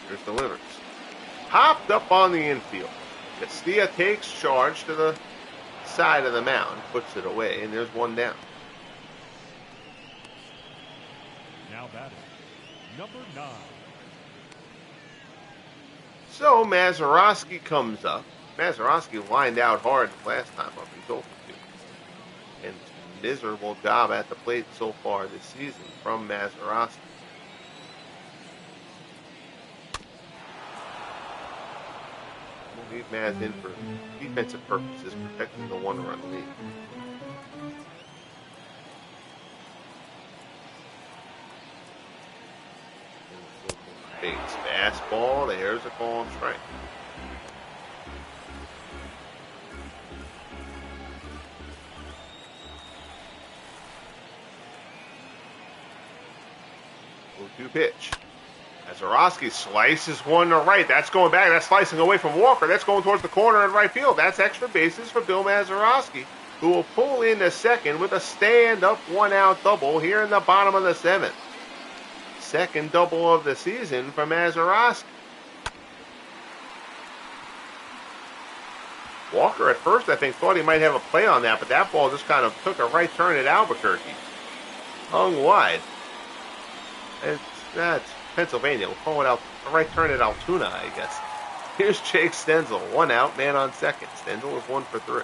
Here's delivers. Popped up on the infield. Castilla takes charge to the side of the mound, puts it away, and there's one down. Now batting, number 9. So Mazeroski comes up. Mazeroski lined out hard last time up. He's 0-2. And miserable job at the plate so far this season from Mazeroski. We'll leave Maz in for defensive purposes, protecting the one-run lead. Base fastball. There's a call and strike. Two pitch. Mazeroski slices one to right. That's going back. That's slicing away from Walker. That's going towards the corner in right field. That's extra bases for Bill Mazeroski, who will pull into second with a stand-up one-out double here in the bottom of the 7th. Second double of the season for Mazeroski. Walker at first, I think, thought he might have a play on that, but that ball just kind of took a right turn at Albuquerque. Hung wide. That's Pennsylvania. We'll call it out a right turn at Altoona, I guess. Here's Jake Stenzel. 1 out, man on second. Stenzel is 1 for 3.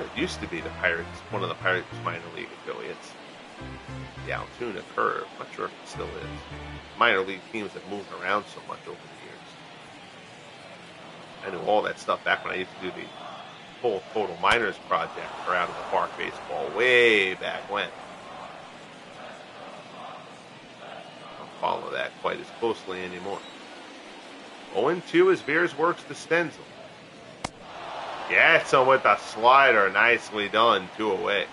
It used to be the Pirates, one of the Pirates minor league affiliates. The Altoona Curve. Not sure if it still is. Minor league teams have moved around so much over the years. I knew all that stuff back when I used to do the full Total Minors project for Out of the Park baseball way back when. I don't follow that quite as closely anymore. 0-2 as Veers works to Stenzel. Gets him with a slider. Nicely done. 2 away.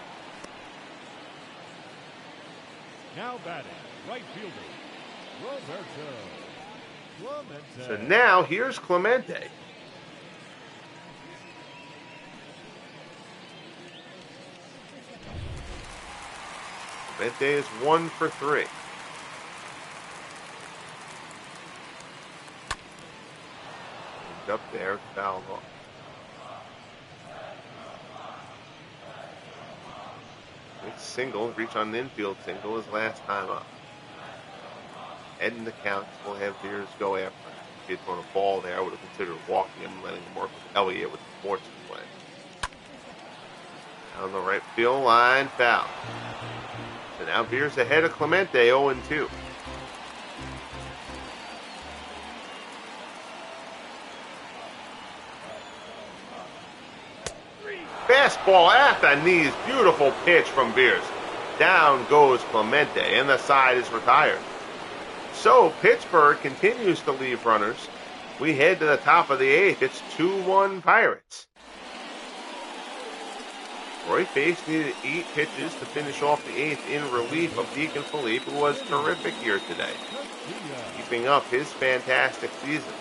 Now batting, right fielder, Roberto Clemente. So now here's Clemente. Clemente is 1 for 3. Moved up there, fouled off. It's single, reach on the infield single his last time up. Head in the count, we'll have Veers go after him. If he had thrown a ball there, I would have considered walking him, letting him work with Elliott with the Morton play. Down the right field line, foul. So now Veers ahead of Clemente, 0-2. Fastball at the knees. Beautiful pitch from Veers. Down goes Clemente, and the side is retired. So Pittsburgh continues to leave runners. We head to the top of the 8th. It's 2-1 Pirates. Roy Face needed 8 pitches to finish off the 8th in relief of Deacon Philippe, who was terrific here today, keeping up his fantastic season.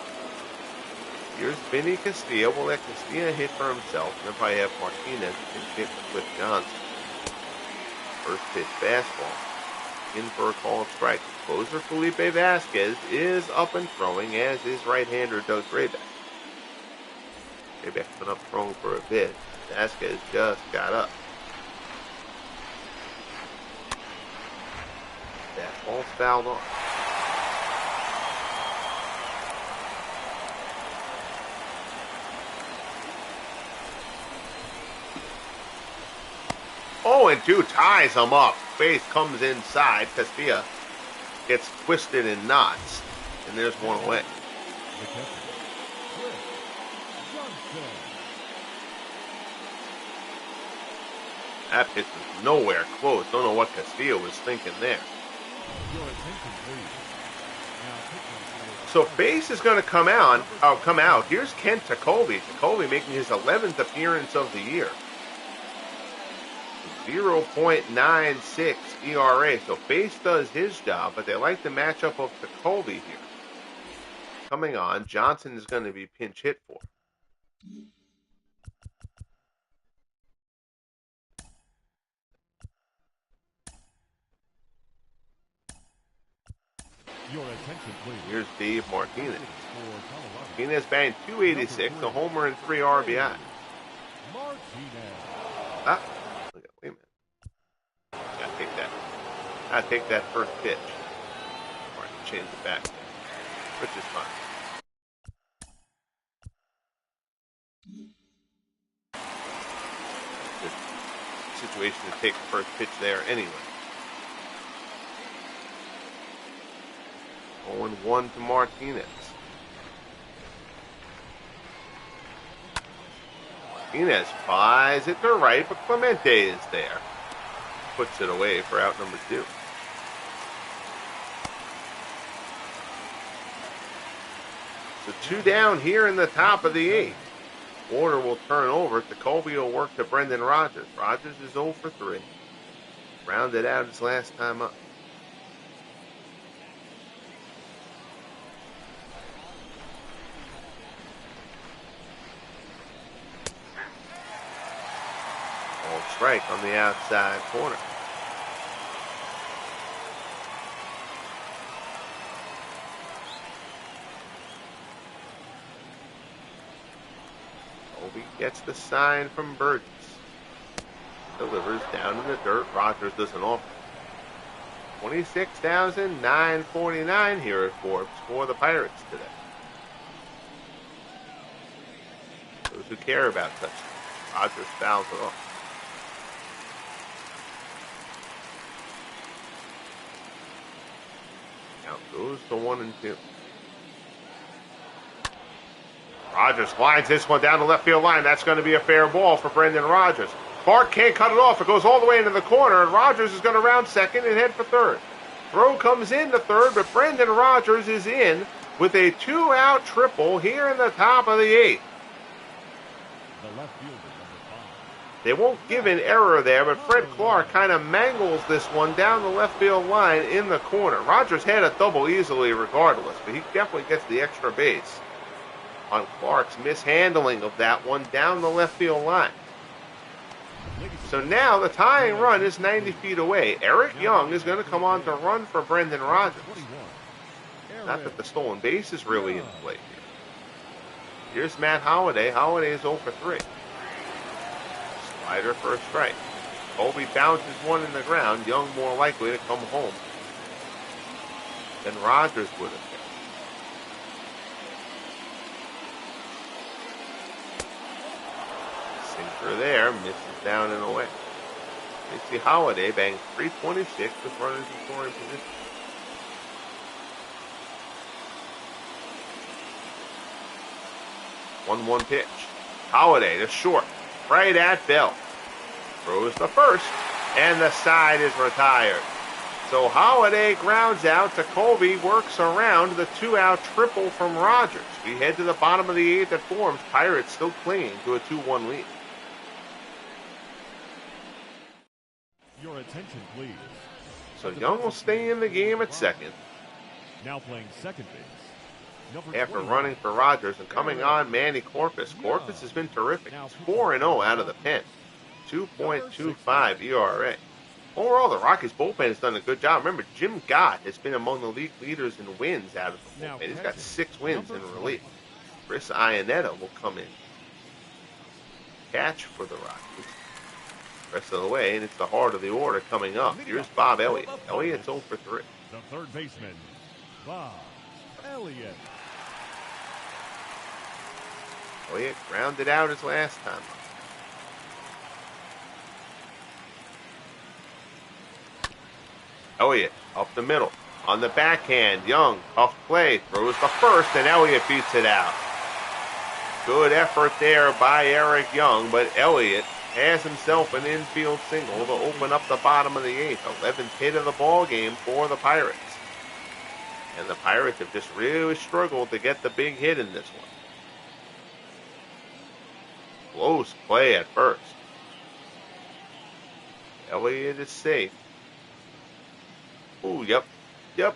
Here's Vinny Castilla. We'll let Castilla hit for himself, and then probably have Martinez hit with Cliff Johnson. First pitch fastball. In for a called strike. Closer Felipe Vasquez is up and throwing, as is right-hander Doug Graybeck. Graybeck's been up throwing for a bit. Vasquez just got up. Fastball's fouled off. Oh, and 2 ties him up. Faith comes inside. Castilla gets twisted in knots. And there's 1 away. That pitch was nowhere close. Don't know what Castillo was thinking there. So Face is going to come out. Here's Kent Tekulve. Tekulve making his 11th appearance of the year. 0.96 ERA. So Face does his job, but they like the matchup of Tekulve here. coming on. Johnson is going to be pinch hit for. Your attention, please. Here's Dave Martinez. Martinez banked 286, a homer and 3 RBI. Ah, wait a minute. Gotta take that. Gotta take that first pitch. Or I can change it back, which is fine. Good situation to take the first pitch there anyway. 0-1 to Martinez. Martinez flies it to right, but Clemente is there. Puts it away for out number 2. So 2 down here in the top of the 8th. Order will turn over. Jacoby will work to Brendan Rodgers. Rodgers is 0 for 3. Rounded out his last time up. Strike on the outside corner. Obi gets the sign from Burgess. Delivers down in the dirt. Rodgers doesn't offer. 26,949 here at Forbes for the Pirates today. Those who care about touchdowns. Rodgers fouls it off. Goes to 1-2. Rodgers lines this one down the left field line. That's going to be a fair ball for Brendan Rodgers. Clark can't cut it off. It goes all the way into the corner, and Rodgers is going to round second and head for third. Throw comes in to third, but Brendan Rodgers is in with a 2-out triple here in the top of the 8th. The left fielder, number 5. They won't give an error there, but Fred Clark kind of mangles this one down the left field line in the corner. Rodgers had a double easily regardless, but he definitely gets the extra base on Clark's mishandling of that one down the left field line. So now the tying run is 90 feet away. Eric Young is going to come on to run for Brendan Rodgers. Not that the stolen base is really in play here. Here's Matt Holliday. Holliday is 0 for 3. Slider for a strike. Colby bounces one in the ground. Young more likely to come home than Rodgers would have been. Sinker there, misses down and away. Missy Holliday bangs 326 with runners in scoring position. One pitch. Holliday to short. Right at Bell. Throws the first, and the side is retired. So Holliday grounds out to Colby, works around the 2-out triple from Rodgers. We head to the bottom of the 8th at Forbes. Pirates still clinging to a 2-1 lead. Your attention, please. So Young will stay in the game at second. Now playing second base. After running for Rodgers and coming on Manny Corpus. Corpus has been terrific. He's 4-0 out of the pen. 2.25 ERA. Overall, the Rockies bullpen has done a good job. Remember, Jim Gott has been among the league leaders in wins out of the bullpen. He's got 6 wins in relief. Chris Iannetta will come in. Catch for the Rockies. Rest of the way, and it's the heart of the order coming up. Here's Bob Elliott. Elliott's 0 for 3. The third baseman, Bob Elliott. Elliott grounded out his last time. Elliott up the middle. On the backhand, Young, tough play, throws the first, and Elliott beats it out. Good effort there by Eric Young, but Elliott has himself an infield single to open up the bottom of the 8th. 11th hit of the ball game for the Pirates. And the Pirates have just really struggled to get the big hit in this one. Close play at first. Elliott is safe. Ooh, yep,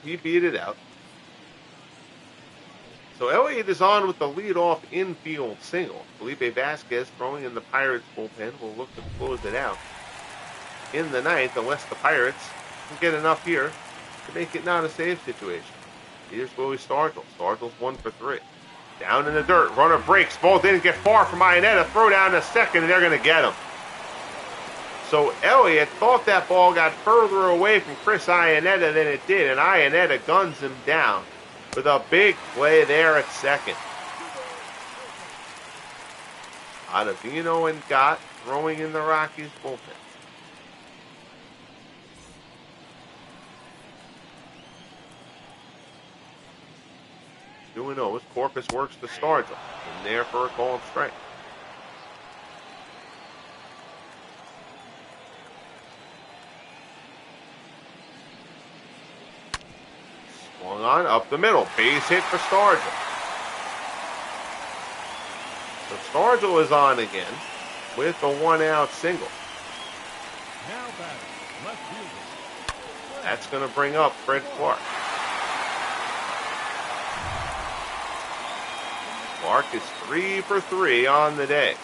he beat it out. So Elliott is on with the leadoff infield single. Felipe Vasquez throwing in the Pirates bullpen will look to close it out in the ninth, unless the Pirates can get enough here to make it not a save situation. Here's Willie Stargell. Stargell's 1 for 3. Down in the dirt, runner breaks. Ball didn't get far from Iannetta. Throw down to second, and they're going to get him. So Elliott thought that ball got further away from Chris Iannetta than it did, and Iannetta guns him down with a big play there at second. Ottavino and Gott throwing in the Rockies bullpen. 2-0 as Corpus works to Stargell. In there for a called strike. Swung on up the middle. Base hit for Stargell. So Stargell is on again with a 1-out single. Now batting, left fielder. That's going to bring up Fred Clark. Clark is 3 for 3 on the day.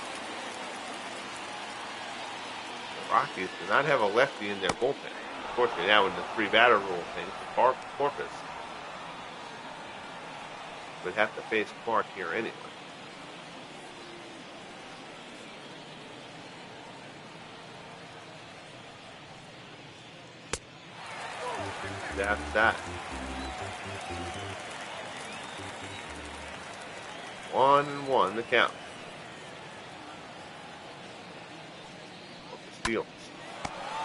The Rockies do not have a lefty in their bullpen. Unfortunately, now in the 3-batter rule thing, Corpus would have to face Clark here anyway. That's that. 1-1 the count. Steals.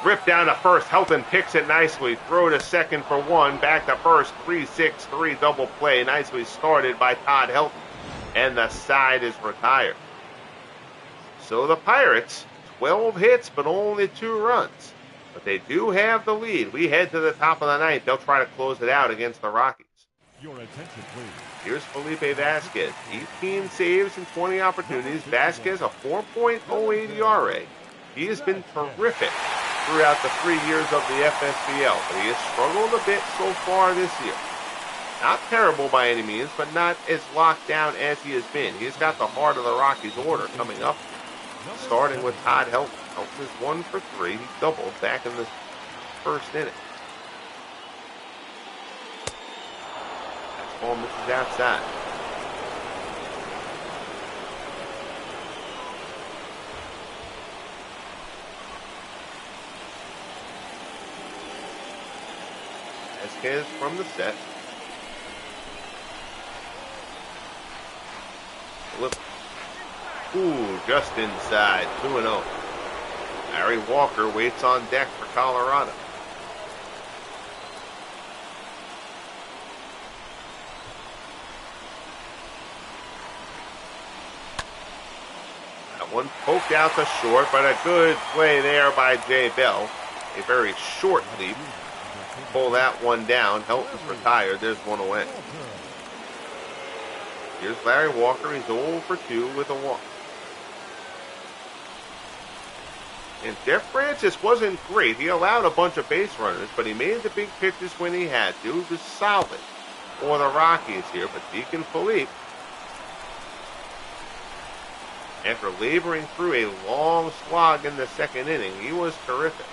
Rip down to first. Helton picks it nicely. Throw to second for 1. Back to first. 3-6-3 double play. Nicely started by Todd Helton. And the side is retired. So the Pirates, 12 hits, but only 2 runs. But they do have the lead. We head to the top of the ninth. They'll try to close it out against the Rockies. Your attention, please. Here's Felipe Vasquez. 18 saves and 20 opportunities. Vasquez, a 4.08 ERA. He has been terrific throughout the 3 years of the FSBL, but he has struggled a bit so far this year. Not terrible by any means, but not as locked down as he has been. He's got the heart of the Rockies order coming up, starting with Todd Helton. Helton is 1 for 3. He doubled back in the first inning. That ball misses outside. Vasquez from the set. Ooh, just inside. 2-0. Larry Walker waits on deck for Colorado. That one poked out to short, but a good play there by Jay Bell. A very short leap. Pull that one down. Helton's retired. There's one away. Here's Larry Walker. He's 0 for 2 with a walk. And Jeff Francis wasn't great. He allowed a bunch of base runners, but he made the big pitches when he had to. He was solid for the Rockies here. But Deacon Philippe, after laboring through a long slog in the second inning, he was terrific.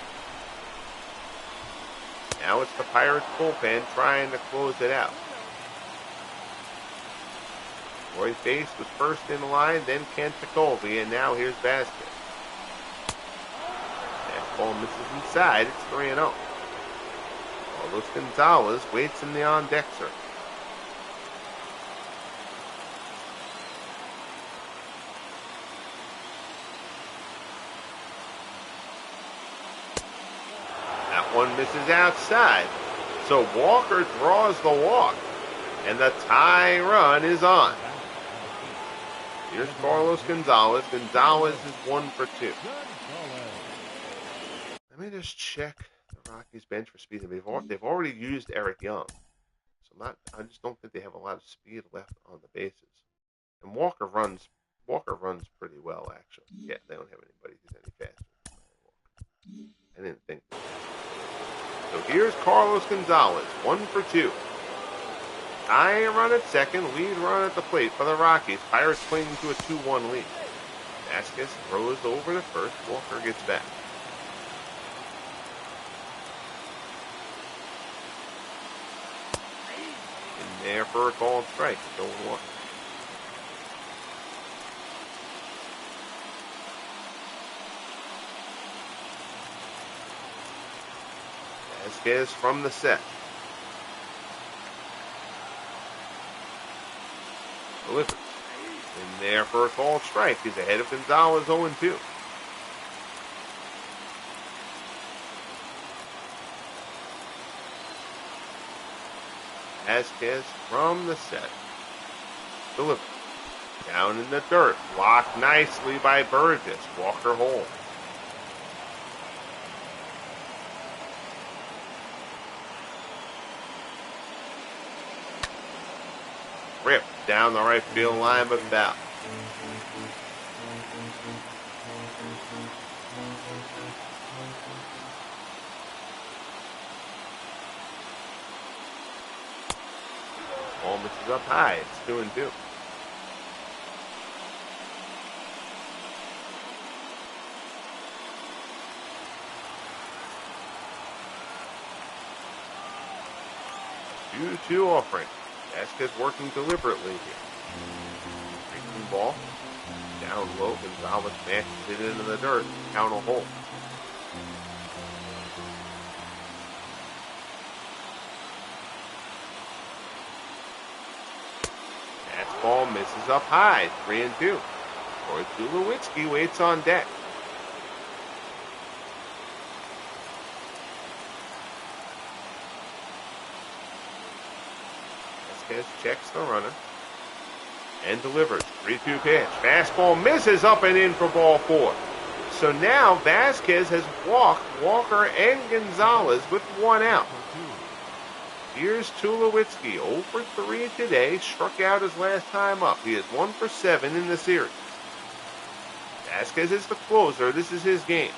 Now it's the Pirates bullpen trying to close it out. Roy Face was first in line, then Kent Jacoby, and now here's Vasquez. That ball misses inside. It's 3-0. Carlos Gonzalez waits in the on-deck circle. That one misses outside. So Walker draws the walk, and the tie run is on. Here's Carlos Gonzalez. Gonzalez is 1 for 2. Let me just check the Rockies bench for speed. They've already used Eric Young, so I just don't think they have a lot of speed left on the bases. And Walker runs pretty well, actually. Yeah, they don't have anybody who's any faster than Walker. I didn't think that. So here's Carlos Gonzalez, 1 for 2. Tying run at second, lead run at the plate for the Rockies. Pirates clinging to a 2-1 lead. Vasquez throws over to first. Walker gets back. In there for a called strike. 0-1. Vasquez from the set. Delivers. In there for a called strike. He's ahead of Gonzalez 0-2. Vasquez from the set. Delivers. Down in the dirt. Blocked nicely by Burgess. Walker home. Ripped down the right field line, but foul. Ball misses up high. It's 2-2. Two offering. Vasquez working deliberately here. Breaking ball. Down low. Gonzalez matches it into the dirt. Count a hole. Ball misses up high. 3-2. Troy Tulowitzki waits on deck. Vasquez checks the runner and delivers. 3-2 pitch. Fastball misses up and in for ball 4. So now Vasquez has walked Walker and Gonzalez with 1 out. Here's Tulowitzki, 0 for 3 today, struck out his last time up. He is 1 for 7 in the series. Vasquez is the closer. This is his game.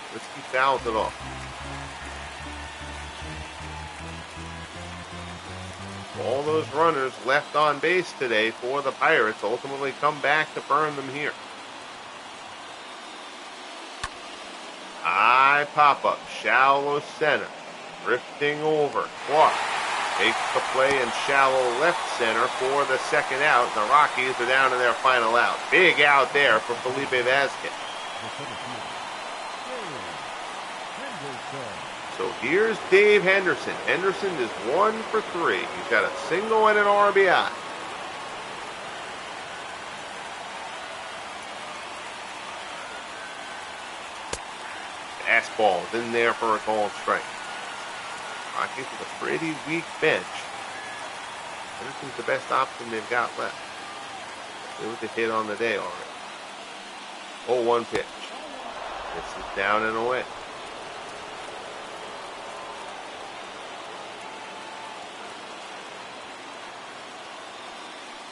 Tulowitzki fouls it off. All those runners left on base today for the Pirates ultimately come back to burn them here. High pop-up, shallow center, drifting over. Clark makes the play in shallow left center for the second out. The Rockies are down to their final out. Big out there for Felipe Vasquez. So here's Dave Henderson. Henderson is 1 for 3. He's got a single and an RBI. Fastball in there for a called strike. Rockies with a pretty weak bench. Henderson's the best option they've got left. It was a hit on the day already. 0-1 pitch. This is down and away.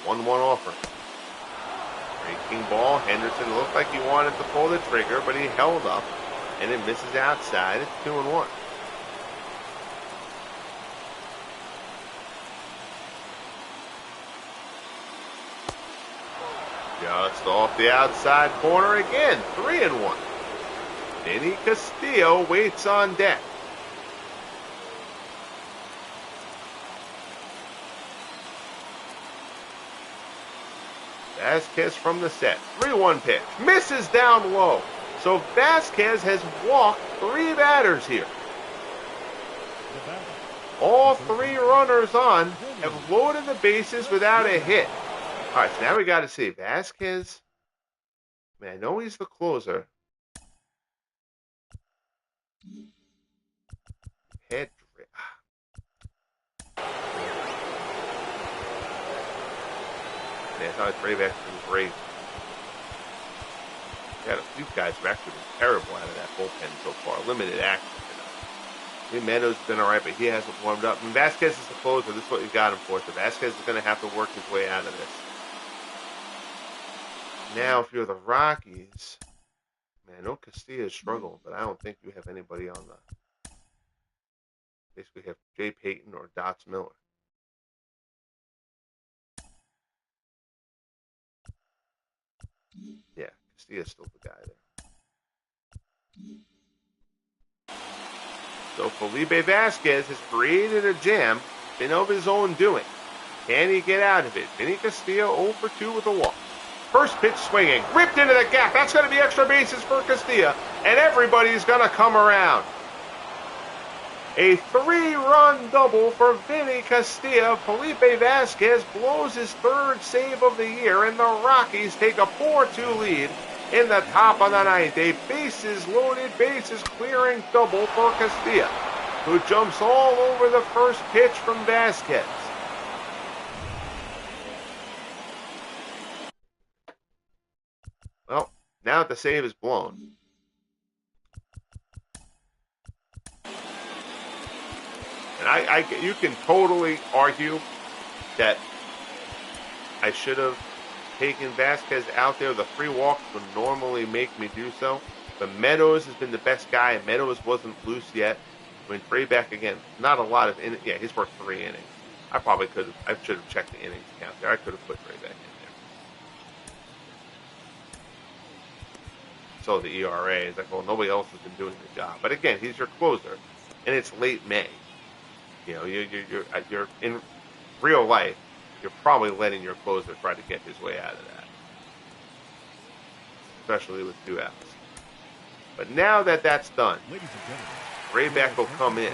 One offer. Breaking ball. Henderson looked like he wanted to pull the trigger, but he held up. And it misses outside. It's 2-1. Just off the outside corner again. 3-1. Vinny Castillo waits on deck. Vasquez from the set. 3-1 pitch. Misses down low. So Vasquez has walked 3 batters here. All 3 runners on have loaded the bases without a hit. All right, so now we got to see Vasquez. Man, I know he's the closer. Head. Man, I thought Drayback was great. We had a few guys who actually been terrible out of that bullpen so far. Limited action. Meadows has been all right, but he hasn't warmed up. And Vasquez is the closer. This is what you've got him for. So Vasquez is going to have to work his way out of this. Now, if you're the Rockies, man, I know Castillo struggled, but I don't think you have anybody on the basically have Jay Payton or Dots Miller. Yeah, Castilla's still the guy there. So Felipe Vasquez has created a jam, been of his own doing. Can he get out of it? Vinny Castilla 0 for 2 with a walk. First pitch swinging, ripped into the gap. That's going to be extra bases for Castilla, and everybody's going to come around. A 3-run double for Vinny Castilla. Felipe Vasquez blows his 3rd save of the year, and the Rockies take a 4-2 lead in the top of the 9th. A bases loaded, bases clearing double for Castilla, who jumps all over the first pitch from Vasquez. Well, now that the save is blown, and you can totally argue that I should have taken Vasquez out there. The 3 walks would normally make me do so. But Meadows has been the best guy. Meadows wasn't loose yet. I mean, Drayback, again, not a lot of innings. Yeah, he's worked 3 innings. I should have checked the innings count there. I could have put Drayback in there. So the ERA is like, well, nobody else has been doing the job. But again, he's your closer, and it's late May. You know, you're in real life, you're probably letting your closer try to get his way out of that, especially with 2 outs. But now that that's done, Drayback will come in.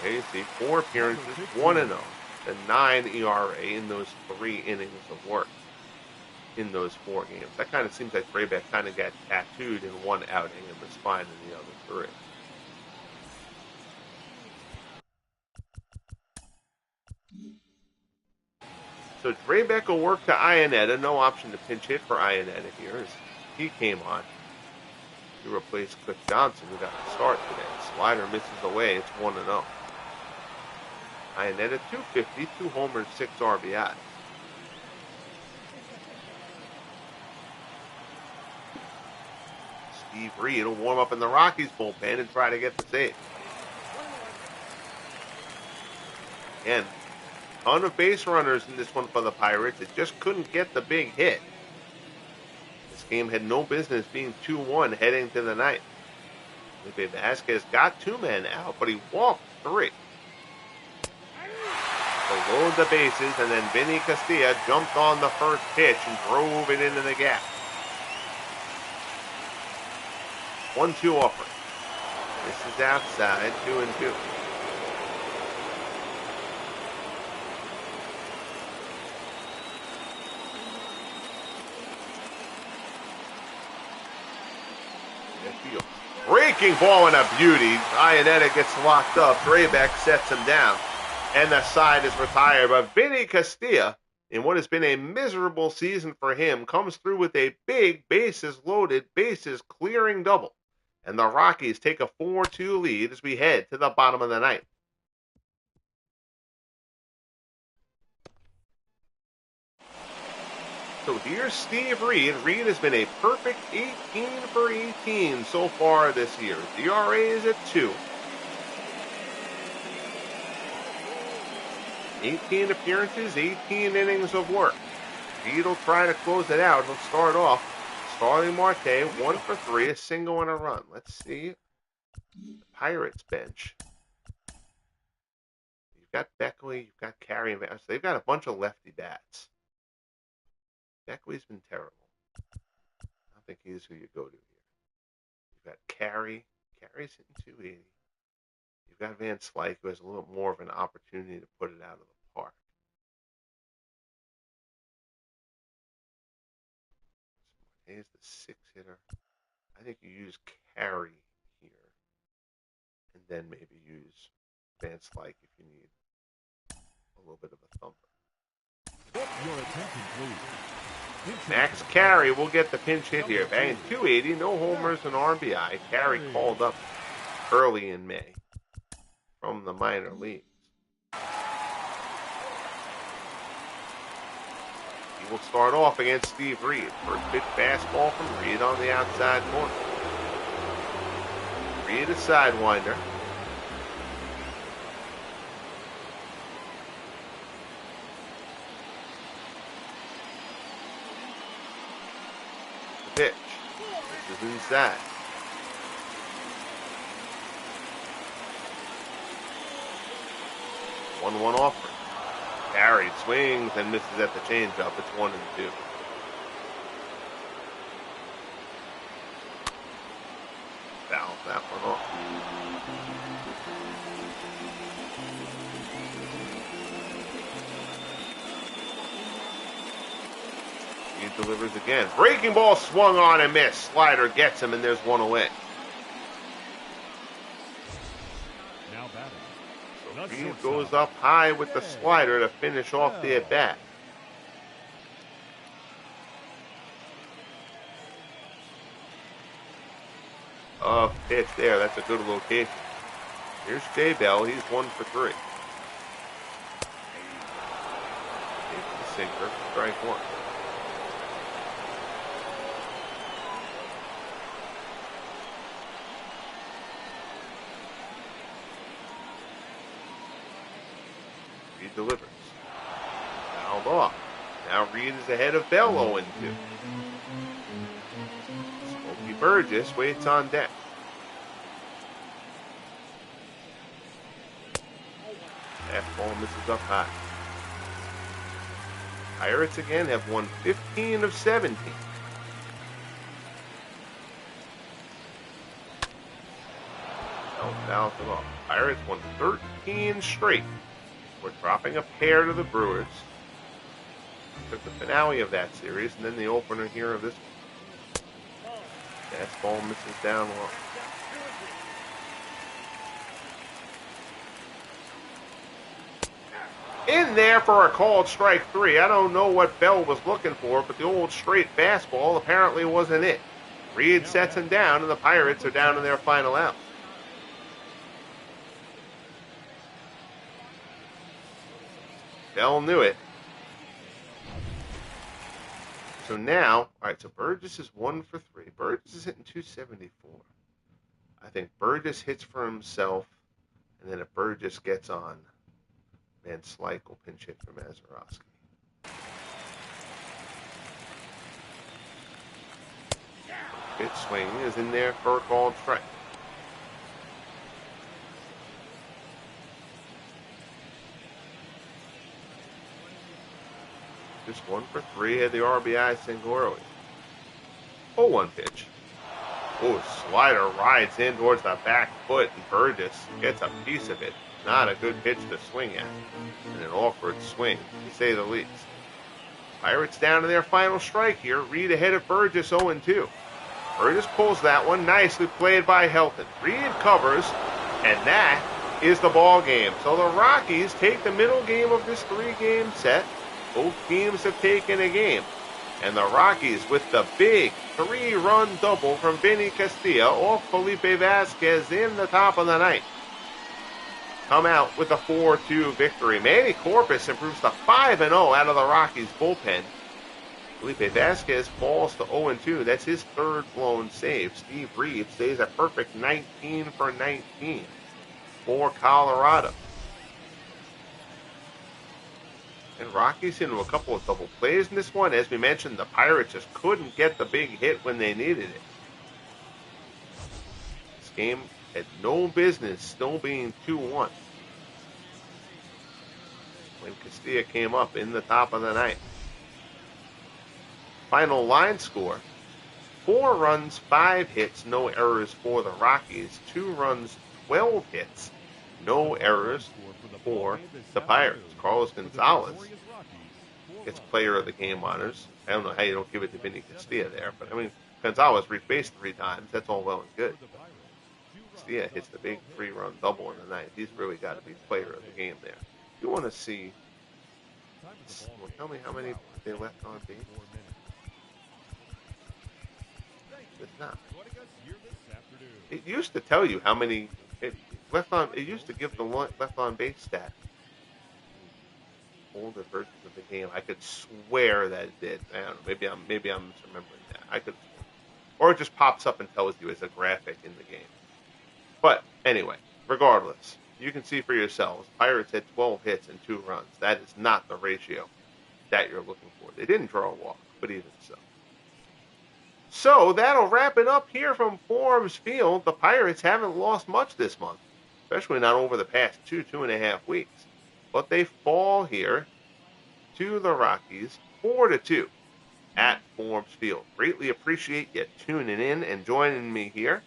Okay, you see, 4 appearances, 1-0, the 9 ERA in those 3 innings of work in those 4 games. That kind of seems like Drayback kind of got tattooed in 1 outing and was fine in the other 3. So Drayback will work to Iannetta. No option to pinch hit for Iannetta here as he came on. He replaced Cliff Johnson, who got the start today. Slider misses away. It's 1-0. Iannetta 250, 2 homers, 6 RBI. Steve Reed will warm up in the Rockies bullpen and try to get the save. Again, ton of base runners in this one for the Pirates. It just couldn't get the big hit. This game had no business being 2-1 heading to the 9th. Felipe Vasquez got 2 men out, but he walked 3. To load the bases, and then Vinny Castilla jumped on the first pitch and drove it into the gap. 1-2 offer. This is outside, 2-2. Breaking ball and a beauty. Iannetta gets locked up. Drayback sets him down. And the side is retired. But Vinny Castilla, in what has been a miserable season for him, comes through with a big bases loaded, bases clearing double. And the Rockies take a 4-2 lead as we head to the bottom of the 9th. So here's Steve Reed. Reed has been a perfect 18 for 18 so far this year. The ERA is at 2. 18 appearances, 18 innings of work. Reed will try to close it out. He'll start off. Starling Marte, 1 for 3, a single and a run. Let's see. The Pirates bench. You've got Beckley, you've got Carey, and Vance. They've got a bunch of lefty bats. Beckley's been terrible. I don't think he's who you go to here. You've got Carey. Carey's hitting 280. You've got Van Slyke, who has a little more of an opportunity to put it out of the park. He's the 6 hitter. I think you use Carey here, and then maybe use Van Slyke if you need a little bit of a thumper. Your attention, please. Max Carey will get the pinch hit here. Bang, 280, no homers and RBI. Carey called up early in May from the minor leagues. He will start off against Steve Reed. First pitch fastball from Reed on the outside corner. Reed a sidewinder. The pitch. This is inside. 1-1 offer. Carried, swings, and misses at the changeup. It's 1-2. Foul that one off. He delivers again. Breaking ball swung on and missed. Slider gets him, and there's one away. Now batting. Reed goes up high with the slider to finish off the at-bat. Pitch there. That's a good location. Here's Jay Bell. He's 1 for 3. Takes the sinker. Strike one. Reed delivers. Fouled off. Now Reed is ahead of Bell 0-2. Smokey Burgess waits on deck. Fastball misses up high. Pirates again have won 15 of 17. Fouls it off. Pirates won 13 straight. We're dropping a pair to the Brewers. Took the finale of that series, and then the opener here of this one. Fastball misses down low. In there for a called strike 3. I don't know what Bell was looking for, but the old straight fastball apparently wasn't it. Reed sets him down, and the Pirates are down to their final out. Bell knew it. So now, all right, so Burgess is 1 for 3. Burgess is hitting 274. I think Burgess hits for himself, and then if Burgess gets on, Van Slyke will pinch hit for Mazeroski. Pitch swing is in there for a called strike. Just 1 for 3, had the RBI single early. 0-1 pitch. Oh, slider rides in towards the back foot, and Burgess gets a piece of it. Not a good pitch to swing at. And an awkward swing, to say the least. Pirates down to their final strike here. Reed ahead of Burgess 0-2. Burgess pulls that one. Nicely played by Helton. Reed covers, and that is the ball game. So the Rockies take the middle game of this 3-game set. Both teams have taken a game. And the Rockies with the big 3-run double from Vinny Castilla off Felipe Vasquez in the top of the ninth. Come out with a 4-2 victory. Manny Corpus improves to 5-0 out of the Rockies bullpen. Felipe Vasquez falls to 0-2. That's his third blown save. Steve Reed stays a perfect 19 for 19 for Colorado. And Rockies into a couple of double plays in this one. As we mentioned, the Pirates just couldn't get the big hit when they needed it. This game had no business still being 2-1 when Castilla came up in the top of the ninth. Final line score: 4 runs, 5 hits, no errors for the Rockies. 2 runs, 12 hits, no errors for the Pirates. Carlos Gonzalez gets player of the game honors. I don't know how you don't give it to Vinny Castilla there, but I mean, Gonzalez rebased 3 times. That's all well and good. Castilla hits the big 3-run double in the ninth. He's really got to be player of the game there. You want to see, well, tell me how many they left on base. It's not. It used to tell you how many it used to give the left on base stat. Older versions of the game, I could swear that it did. I don't know. Maybe I'm misremembering that. I could, or it just pops up and tells you as a graphic in the game. Anyway, regardless, you can see for yourselves, Pirates had 12 hits and 2 runs. That is not the ratio that you're looking for. They didn't draw a walk, but even so. So that'll wrap it up here from Forbes Field. The Pirates haven't lost much this month, especially not over the past 2.5 weeks. But they fall here to the Rockies 4-2 at Forbes Field. Greatly appreciate you tuning in and joining me here.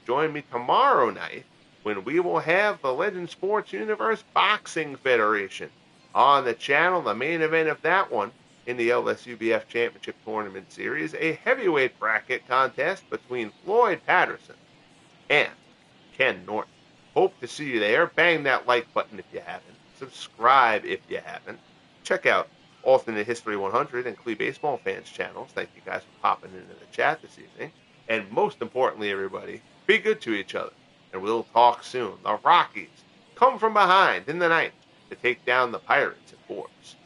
Join me tomorrow night when we will have the Legend Sports Universe Boxing Federation on the channel. The main event of that one in the LSUBF Championship Tournament Series, a heavyweight bracket contest between Floyd Patterson and Ken Norton. Hope to see you there. Bang that like button if you haven't. Subscribe if you haven't. Check out Alternate History 100 and Clee Baseball Fans channels. Thank you guys for popping into the chat this evening. And most importantly, everybody, be good to each other. And we'll talk soon. The Rockies come from behind in the ninth to take down the Pirates at Forbes.